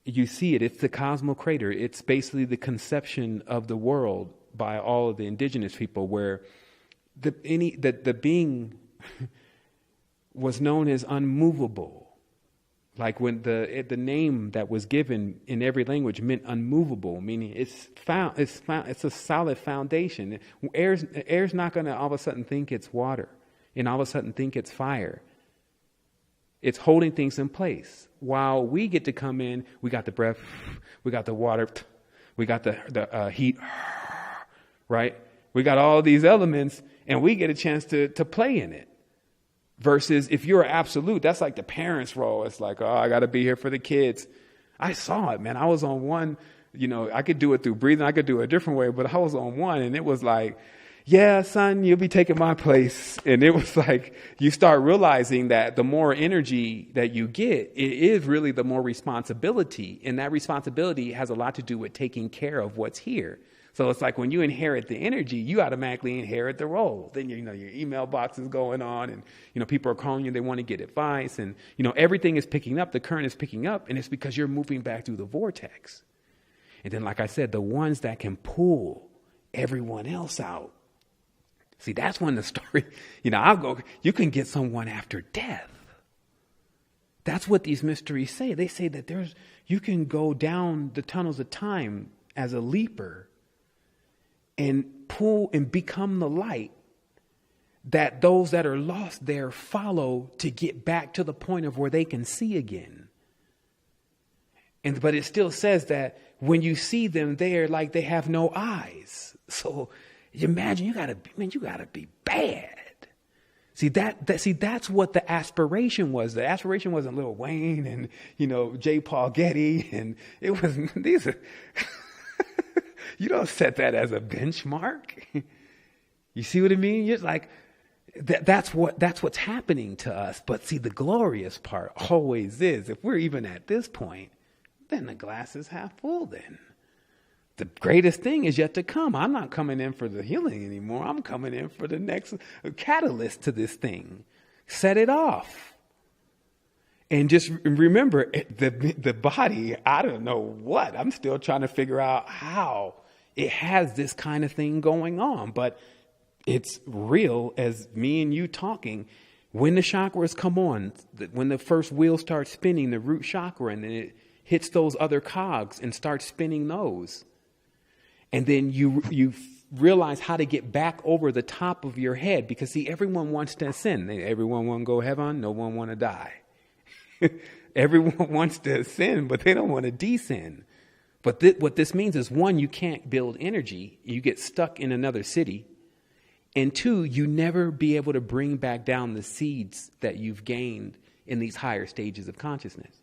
D: you see it. It's the cosmocrator. It's basically the conception of the world by all of the indigenous people, where the being was known as unmovable. Like when the name that was given in every language meant unmovable, meaning it's a solid foundation. Air's not going to all of a sudden think it's water and all of a sudden think it's fire. It's holding things in place. While we get to come in, we got the breath, we got the water, we got the heat, right? We got all these elements, and we get a chance to play in it. Versus if you're absolute, that's like the parents' role. It's like, oh, I got to be here for the kids. I saw it, man. I was on one, I could do it through breathing. I could do it a different way, but I was on one, and it was like, yeah, son, you'll be taking my place. And it was like, you start realizing that the more energy that you get, it is really the more responsibility. And that responsibility has a lot to do with taking care of what's here. So it's like when you inherit the energy, you automatically inherit the role. Then, your email box is going on, and, people are calling you. They want to get advice, and, everything is picking up. The current is picking up, and it's because you're moving back through the vortex. And then, like I said, the ones that can pull everyone else out. See, that's when the story, you can get someone after death. That's what these mysteries say. They say that you can go down the tunnels of time as a leaper and pull and become the light that those that are lost there follow to get back to the point of where they can see again. But it still says that when you see them there, like they have no eyes. So imagine you gotta be bad. See that's what the aspiration was. The aspiration wasn't Lil Wayne and J. Paul Getty, and it was these are. You don't set that as a benchmark. You see what I mean? It's like that's what's happening to us. But see, the glorious part always is, if we're even at this point, then the glass is half full. Then the greatest thing is yet to come. I'm not coming in for the healing anymore. I'm coming in for the next catalyst to this thing. Set it off. And just remember, the body, I don't know what. I'm still trying to figure out how it has this kind of thing going on. But it's real as me and you talking. When the chakras come on, when the first wheel starts spinning, the root chakra, and then it hits those other cogs and starts spinning those. And then you realize how to get back over the top of your head, because see, everyone wants to ascend. Everyone want to go heaven. No one want to die. Everyone wants to ascend, but they don't want to descend. But what this means is, one, you can't build energy. You get stuck in another city. And two, you never be able to bring back down the seeds that you've gained in these higher stages of consciousness.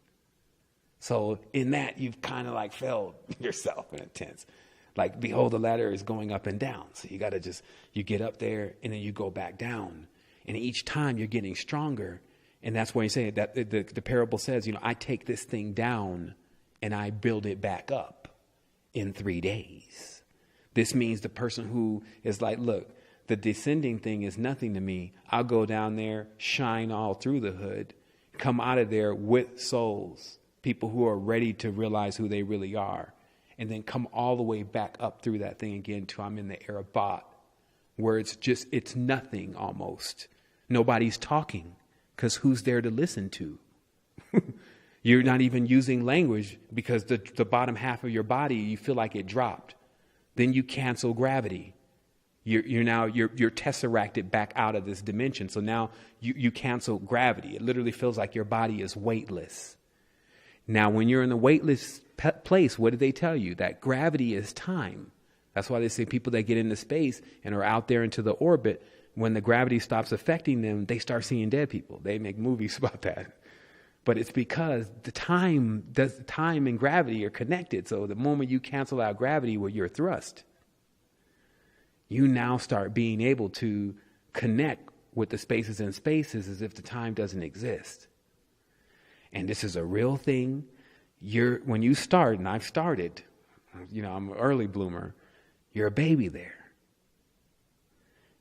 D: So in that, you've kind of like failed yourself in a sense. Like, behold, the ladder is going up and down. So you got to you get up there and then you go back down. And each time you're getting stronger. And that's why you say that the parable says, I take this thing down and I build it back up in 3 days. This means the person who is like, look, the descending thing is nothing to me. I'll go down there, shine all through the hood, come out of there with souls, people who are ready to realize who they really are, and then come all the way back up through that thing again till I'm in the Arabat, where it's nothing almost. Nobody's talking, because who's there to listen to? You're not even using language, because the bottom half of your body, you feel like it dropped. Then you cancel gravity. You're tesseracted back out of this dimension. So now you cancel gravity. It literally feels like your body is weightless. Now, when you're in the weightless place, what do they tell you? That gravity is time. That's why they say people that get into space and are out there into the orbit, when the gravity stops affecting them, they start seeing dead people. They make movies about that. But it's because the time and gravity are connected. So the moment you cancel out gravity with your thrust, you now start being able to connect with the spaces and spaces as if the time doesn't exist. And this is a real thing. When you start, and I've started, I'm an early bloomer, you're a baby there.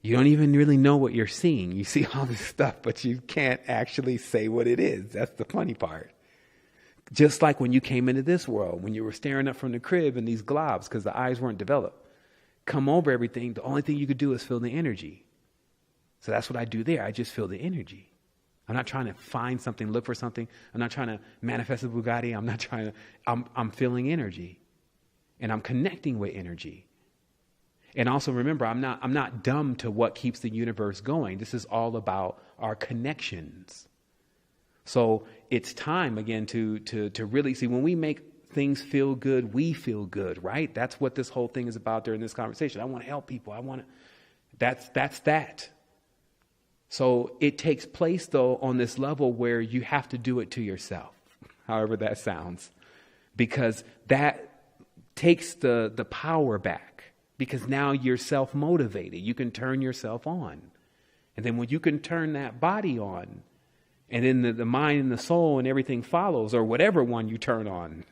D: You don't even really know what you're seeing. You see all this stuff, but you can't actually say what it is. That's the funny part. Just like when you came into this world, when you were staring up from the crib in these globs because the eyes weren't developed. Come over everything, the only thing you could do is feel the energy. So that's what I do there. I just feel the energy. I'm not trying to find something, look for something. I'm not trying to manifest a Bugatti. I'm feeling energy. And I'm connecting with energy. And also remember, I'm not dumb to what keeps the universe going. This is all about our connections. So it's time again to really see, when we make things feel good, we feel good, right? That's what this whole thing is about during this conversation. I want to help people. That's that. So it takes place though on this level where you have to do it to yourself, however that sounds, because that takes the power back. Because now you're self-motivated. You can turn yourself on. And then when you can turn that body on, and then the mind and the soul and everything follows, or whatever one you turn on,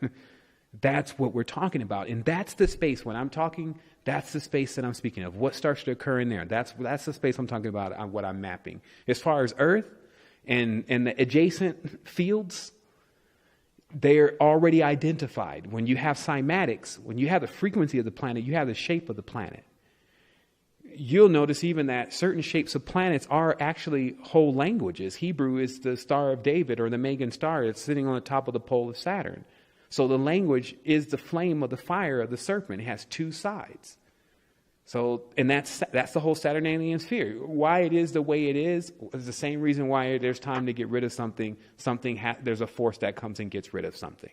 D: that's what we're talking about. And that's the space, when I'm talking, that's the space that I'm speaking of. What starts to occur in there? That's the space I'm talking about, what I'm mapping. As far as Earth and the adjacent fields, they're already identified. When you have cymatics, when you have the frequency of the planet, you have the shape of the planet. You'll notice even that certain shapes of planets are actually whole languages. Hebrew is the Star of David, or the Magan star that's sitting on the top of the pole of Saturn. So the language is the flame of the fire of the serpent. It has two sides. So, and that's the whole Saturnalian sphere. Why it is the way it is the same reason why there's time to get rid of something. There's a force that comes and gets rid of something.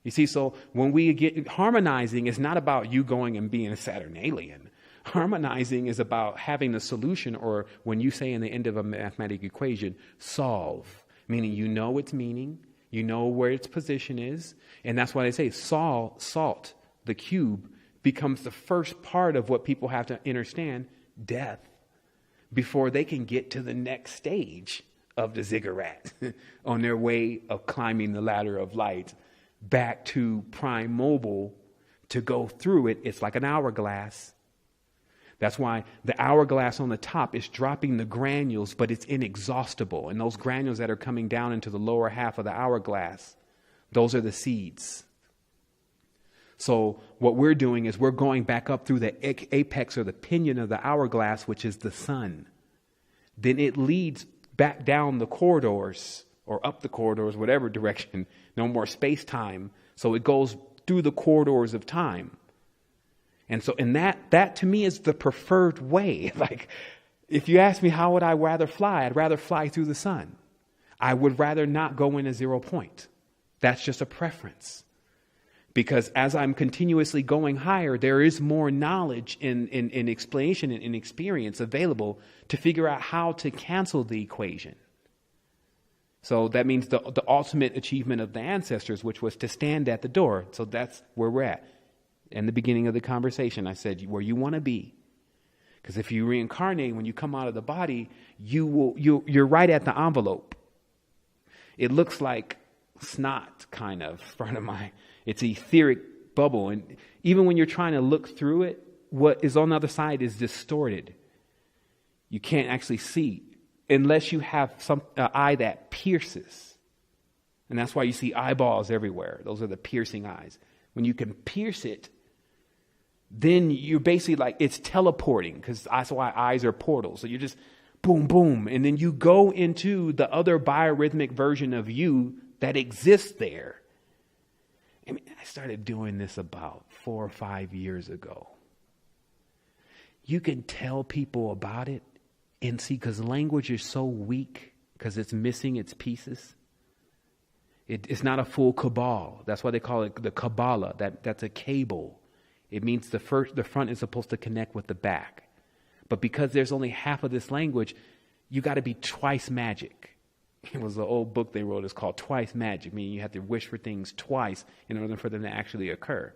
D: You see, so when we get harmonizing, it's not about you going and being a Saturnalian. Harmonizing is about having the solution, or when you say in the end of a mathematical equation, solve, meaning you know its meaning, you know where its position is, and that's why they say salt, the cube, becomes the first part of what people have to understand, death, before they can get to the next stage of the ziggurat on their way of climbing the ladder of light back to prime mobile to go through it. It's like an hourglass. That's why the hourglass on the top is dropping the granules, but it's inexhaustible. And those granules that are coming down into the lower half of the hourglass, those are the seeds. So what we're doing is we're going back up through the apex or the pinion of the hourglass, which is the sun. Then it leads back down the corridors, or up the corridors, whatever direction. No more space-time. So it goes through the corridors of time. And that to me is the preferred way. Like, if you ask me how would I rather fly, I'd rather fly through the sun. I would rather not go in a 0 point. That's just a preference. Because as I'm continuously going higher, there is more knowledge in explanation and in experience available to figure out how to cancel the equation. So that means the ultimate achievement of the ancestors, which was to stand at the door. So that's where we're at. In the beginning of the conversation, I said where you want to be. Because if you reincarnate, when you come out of the body, you're right at the envelope. It looks like snot, kind of, front of my. It's an etheric bubble. And even when you're trying to look through it, what is on the other side is distorted. You can't actually see unless you have some eye that pierces. And that's why you see eyeballs everywhere. Those are the piercing eyes. When you can pierce it, then you're basically like, it's teleporting, because that's why eyes are portals. So you're just boom, boom. And then you go into the other biorhythmic version of you that exists there. I mean, I started doing this about 4 or 5 years ago. You can tell people about it and see, because language is so weak because it's missing its pieces. It's not a full cabal. That's why they call it the Kabbalah. That's a cable. It means the front is supposed to connect with the back. But because there's only half of this language, you got to be twice magic. It was an old book they wrote. It's called Twice Magic, meaning you have to wish for things twice in order for them to actually occur.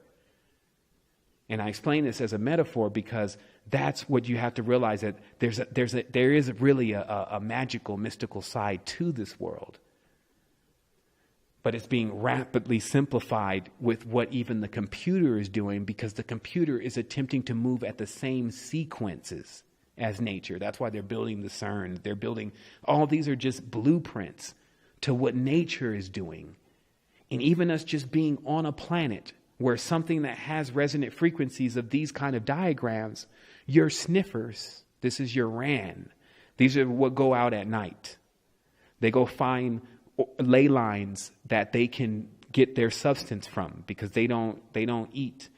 D: And I explain this as a metaphor because that's what you have to realize, that there is really a magical, mystical side to this world. But it's being rapidly simplified with what even the computer is doing, because the computer is attempting to move at the same sequences as nature. That's why they're building the CERN. They're building, all these are just blueprints to what nature is doing. And even us just being on a planet where something that has resonant frequencies of these kind of diagrams, your sniffers, this is your RAN. These are what go out at night. They go find ley lines that they can get their substance from, because they don't eat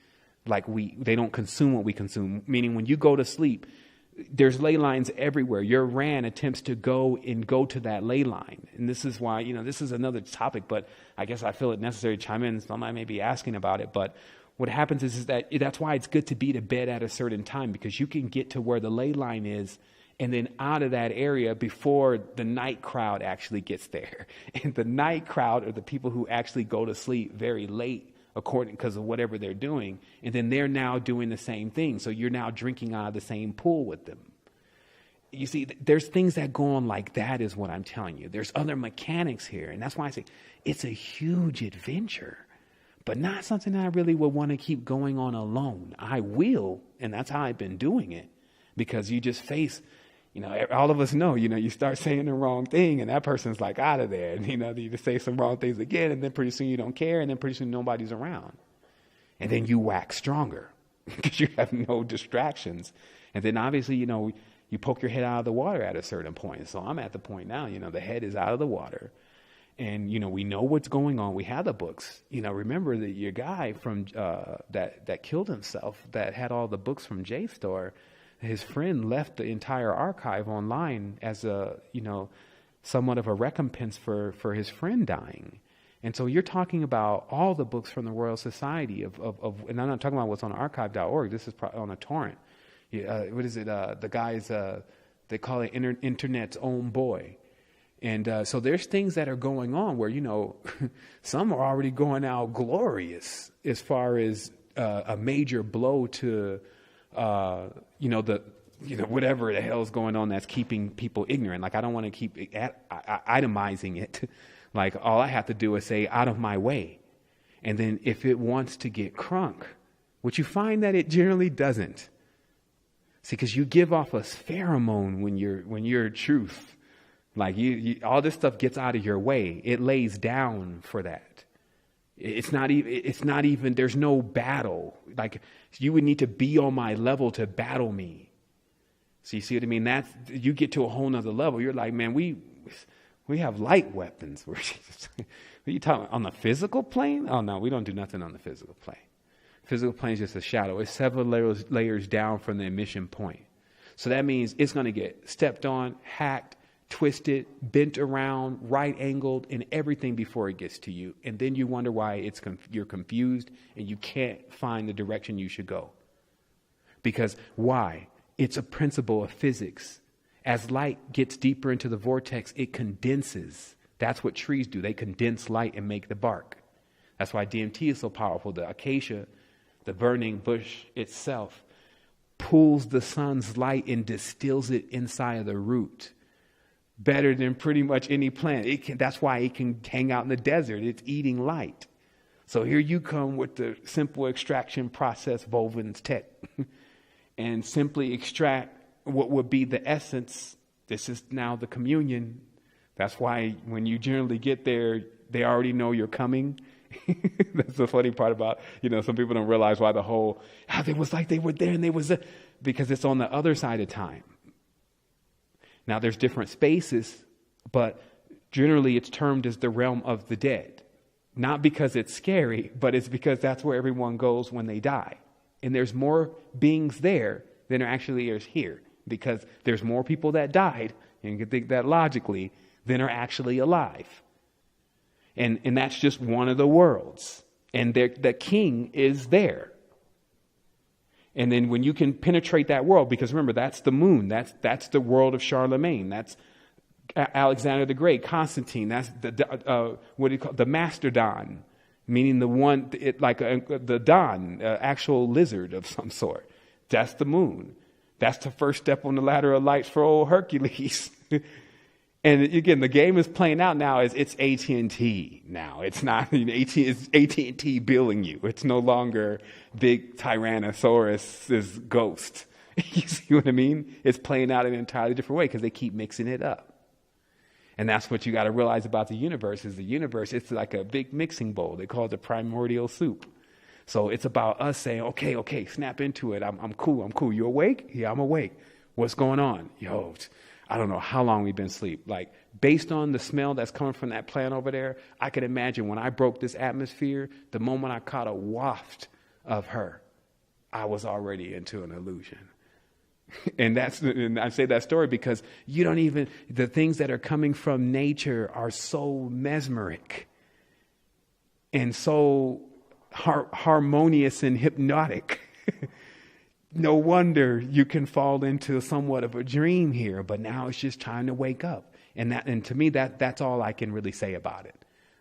D: like they don't consume what we consume. Meaning when you go to sleep, there's ley lines everywhere. Your RAN attempts to go to that ley line. And this is why, this is another topic, but I guess I feel it necessary to chime in. Somebody may be asking about it, but what happens is that's why it's good to be to bed at a certain time, because you can get to where the ley line is and then out of that area before the night crowd actually gets there. And the night crowd are the people who actually go to sleep very late, because of whatever they're doing. And then they're now doing the same thing. So you're now drinking out of the same pool with them. You see, there's things that go on like that, is what I'm telling you. There's other mechanics here. And that's why I say it's a huge adventure, but not something that I really would want to keep going on alone. I will, and that's how I've been doing it, because you just face, all of us know, you start saying the wrong thing and that person's like out of there. And, you just say some wrong things again, and then pretty soon you don't care, and then pretty soon nobody's around. And then you wax stronger because you have no distractions. And then obviously, you poke your head out of the water at a certain point. So I'm at the point now, the head is out of the water. And, we know what's going on. We have the books. Remember that your guy from that killed himself, that had all the books from JSTOR, his friend left the entire archive online as somewhat of a recompense for his friend dying. And so you're talking about all the books from the Royal Society and I'm not talking about what's on archive.org. This is on a torrent. What is it? The guys, they call it internet's own boy. And so there's things that are going on where, some are already going out glorious as far as a major blow to whatever the hell's going on that's keeping people ignorant. Like, I don't want to keep itemizing it. Like, all I have to do is say, out of my way. And then if it wants to get crunk, which you find that it generally doesn't. See, because you give off a pheromone when you're truth. Like, you all this stuff gets out of your way. It lays down for that. It's not even, there's no battle. Like, you would need to be on my level to battle me. So you see what I mean? You get to a whole nother level. You're like, man, we have light weapons. What are you talking about? On the physical plane? Oh no, we don't do nothing on the physical plane. Physical plane is just a shadow. It's several layers down from the emission point. So that means it's going to get stepped on, hacked, twisted, bent around, right angled, and everything before it gets to you. And then you wonder why you're confused and you can't find the direction you should go. Because why? It's a principle of physics. As light gets deeper into the vortex, it condenses. That's what trees do. They condense light and make the bark. That's why DMT is so powerful. The acacia, the burning bush itself, pulls the sun's light and distills it inside of the root. Better than pretty much any plant. That's why it can hang out in the desert. It's eating light. So here you come with the simple extraction process, Volvin's tech, and simply extract what would be the essence. This is now the communion. That's why when you generally get there, they already know you're coming. That's the funny part about, some people don't realize why it was like they were there and they was there, because it's on the other side of time. Now there's different spaces, but generally it's termed as the realm of the dead. Not because it's scary, but it's because that's where everyone goes when they die. And there's more beings there than there actually is here, because there's more people that died, and you can think that logically, than are actually alive. And that's just one of the worlds. And the king is there. And then when you can penetrate that world, because remember, that's the moon. That's the world of Charlemagne. That's Alexander the Great, Constantine. That's the mastodon, meaning the one, the don, actual lizard of some sort. That's the moon. That's the first step on the ladder of lights for old Hercules. And again, the game is playing out now as it's AT&T now. It's not, it's AT&T billing you. It's no longer big Tyrannosaurus's ghost. You see what I mean? It's playing out in an entirely different way because they keep mixing it up. And that's what you got to realize about the universe is it's like a big mixing bowl. They call it the primordial soup. So it's about us saying, okay, snap into it. I'm cool. You awake? Yeah, I'm awake. What's going on? Yo, I don't know how long we've been asleep. Like, based on the smell that's coming from that plant over there, I could imagine when I broke this atmosphere, the moment I caught a waft of her, I was already into an illusion. And I say that story because the things that are coming from nature are so mesmeric and so harmonious and hypnotic. No wonder you can fall into somewhat of a dream here, but now it's just time to wake up. And to me, that's all I can really say about it.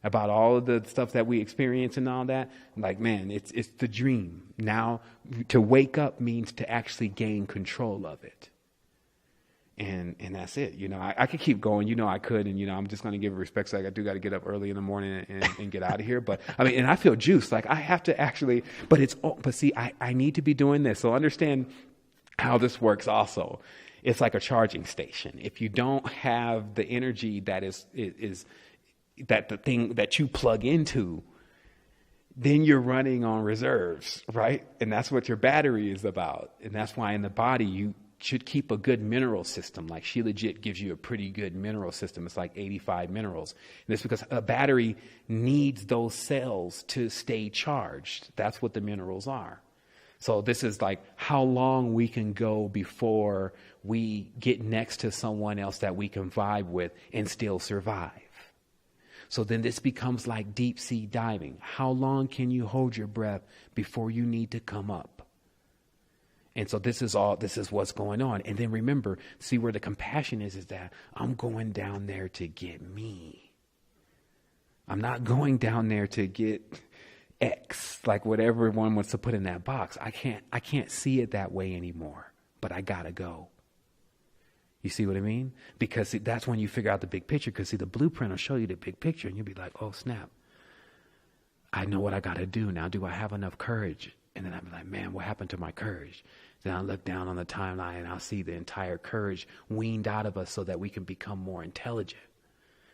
D: About all of the stuff that we experience and all that. Like, man, it's the dream. Now, to wake up means to actually gain control of it. And that's it. I could keep going. I could. And, I'm just going to give respect. So I do got to get up early in the morning and get out of here. But and I feel juiced. Like I have to actually, but see, I need to be doing this. So understand how this works also. It's like a charging station. If you don't have the energy that is that the thing that you plug into, then you're running on reserves, right? And that's what your battery is about. And that's why in the body, you should keep a good mineral system. Like Shilajit gives you a pretty good mineral system. It's like 85 minerals. And it's because a battery needs those cells to stay charged. That's what the minerals are. So this is like how long we can go before we get next to someone else that we can vibe with and still survive. So then this becomes like deep sea diving. How long can you hold your breath before you need to come up? And so this is what's going on. And then remember, see where the compassion is that I'm going down there to get me. I'm not going down there to get X, like whatever one wants to put in that box. I can't see it that way anymore, but I gotta go. You see what I mean? Because that's when you figure out the big picture. Because the blueprint will show you the big picture and you'll be like, oh snap, I know what I gotta do now. Do I have enough courage? And then I'll be like, man, what happened to my courage? Then I'll look down on the timeline and I'll see the entire courage weaned out of us so that we can become more intelligent.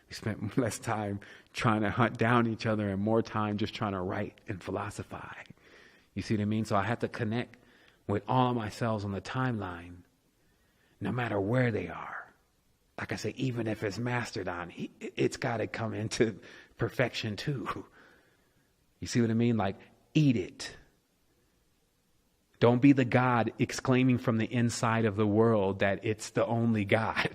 D: We spent less time trying to hunt down each other and more time just trying to write and philosophize. You see what I mean? So I have to connect with all of my cells on the timeline, no matter where they are. Like I say, even if it's Mastodon, it's got to come into perfection too. You see what I mean? Like, eat it. Don't be the God exclaiming from the inside of the world that it's the only God.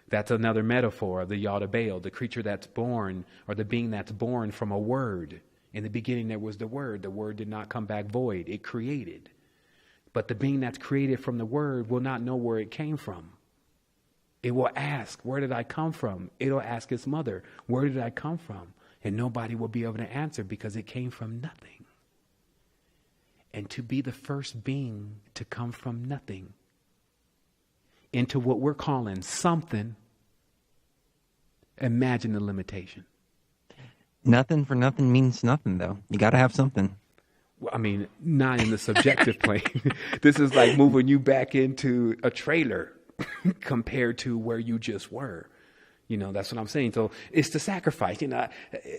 D: That's another metaphor of the Yada Baal, the creature that's born, or the being that's born from a word. In the beginning there was the Word. The Word did not come back void. It created. But the being that's created from the Word will not know where it came from. It will ask, where did I come from? It'll ask its mother, where did I come from? And nobody will be able to answer because it came from nothing. And to be the first being to come from nothing into what we're calling something, imagine the limitation.
C: Nothing for nothing means nothing, though. You got to have something.
D: Well, I mean, not in the subjective plane. This is like moving you back into a trailer compared to where you just were. That's what I'm saying. So it's the sacrifice.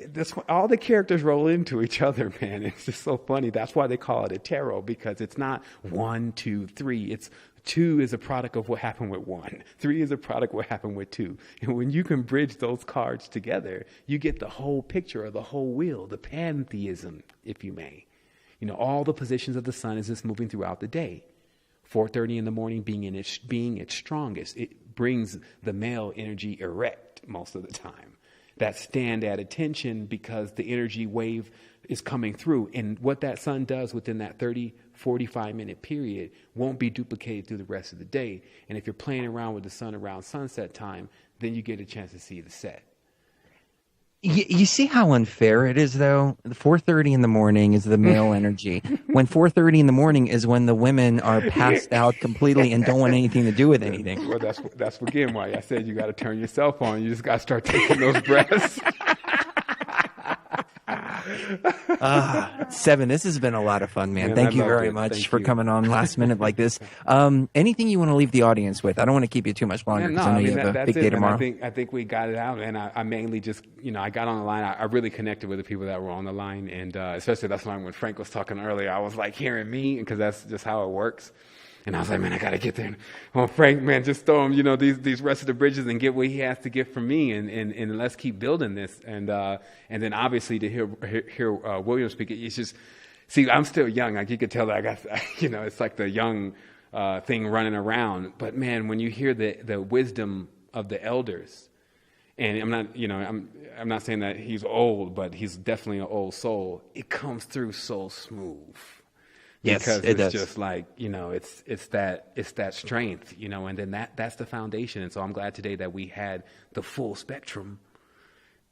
D: That's what all the characters roll into each other, man. It's just so funny. That's why they call it a tarot, because it's not 1, 2, 3. It's 2 is a product of what happened with 1. 3 is a product of what happened with 2. And when you can bridge those cards together, you get the whole picture of the whole wheel, the pantheism, if you may. All the positions of the sun is just moving throughout the day. 4:30 in the morning being its strongest. It brings the male energy erect most of the time. That stand at attention because the energy wave is coming through. And what that sun does within that 30, 45-minute period won't be duplicated through the rest of the day. And if you're playing around with the sun around sunset time, then you get a chance to see the set.
C: You see how unfair it is, though? 4:30 in the morning is the male energy. When 4:30 in the morning is when the women are passed out completely and don't want anything to do with anything.
D: Well, that's again why I said you got to turn yourself on. You just got to start taking those breaths.
C: Sevan, this has been a lot of fun, man. Thank you very much for coming on last minute like this. Anything you want to leave the audience with? I don't want to keep you too much longer because I know you have a big day tomorrow.
D: I think we got it out, and I mainly just, I got on the line. I really connected with the people that were on the line, and especially that's why when Frank was talking earlier, I was like hearing me, because that's just how it works. And I was like, man, I got to get there. Oh, Frank, man, just throw him, these rest of the bridges and get what he has to get from me. And let's keep building this. And then obviously to hear William speak, it's just, see, I'm still young. Like you could tell that I got, it's like the young thing running around. But man, when you hear the wisdom of the elders, and I'm not saying that he's old, but he's definitely an old soul. It comes through so smooth.
C: Yes,
D: because
C: it
D: it's
C: does.
D: just like, it's that strength, and then that's the foundation. And so I'm glad today that we had the full spectrum,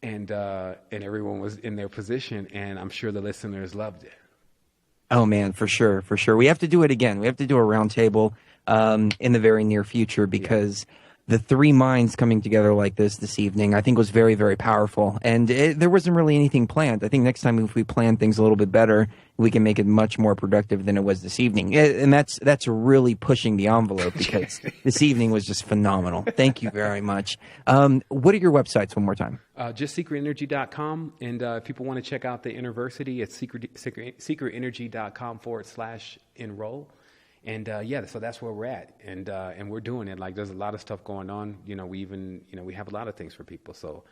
D: and everyone was in their position, and I'm sure the listeners loved it.
C: Oh man, for sure. We have to do it again. We have to do a roundtable in the very near future, because the three minds coming together like this evening, I think was very, very powerful. And there wasn't really anything planned. I think next time if we plan things a little bit better, we can make it much more productive than it was this evening. And that's really pushing the envelope, because this evening was just phenomenal. Thank you very much. What are your websites one more time?
D: Just secretenergy.com. And if people want to check out the University, it's secretenergy.com/enroll. And so that's where we're at, and we're doing it. Like there's a lot of stuff going on. We have a lot of things for people. So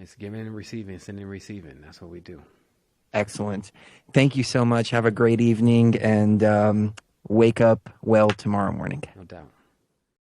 D: it's giving and receiving, sending and receiving. That's what we do.
C: Excellent. Thank you so much. Have a great evening, and wake up well tomorrow morning.
D: No doubt.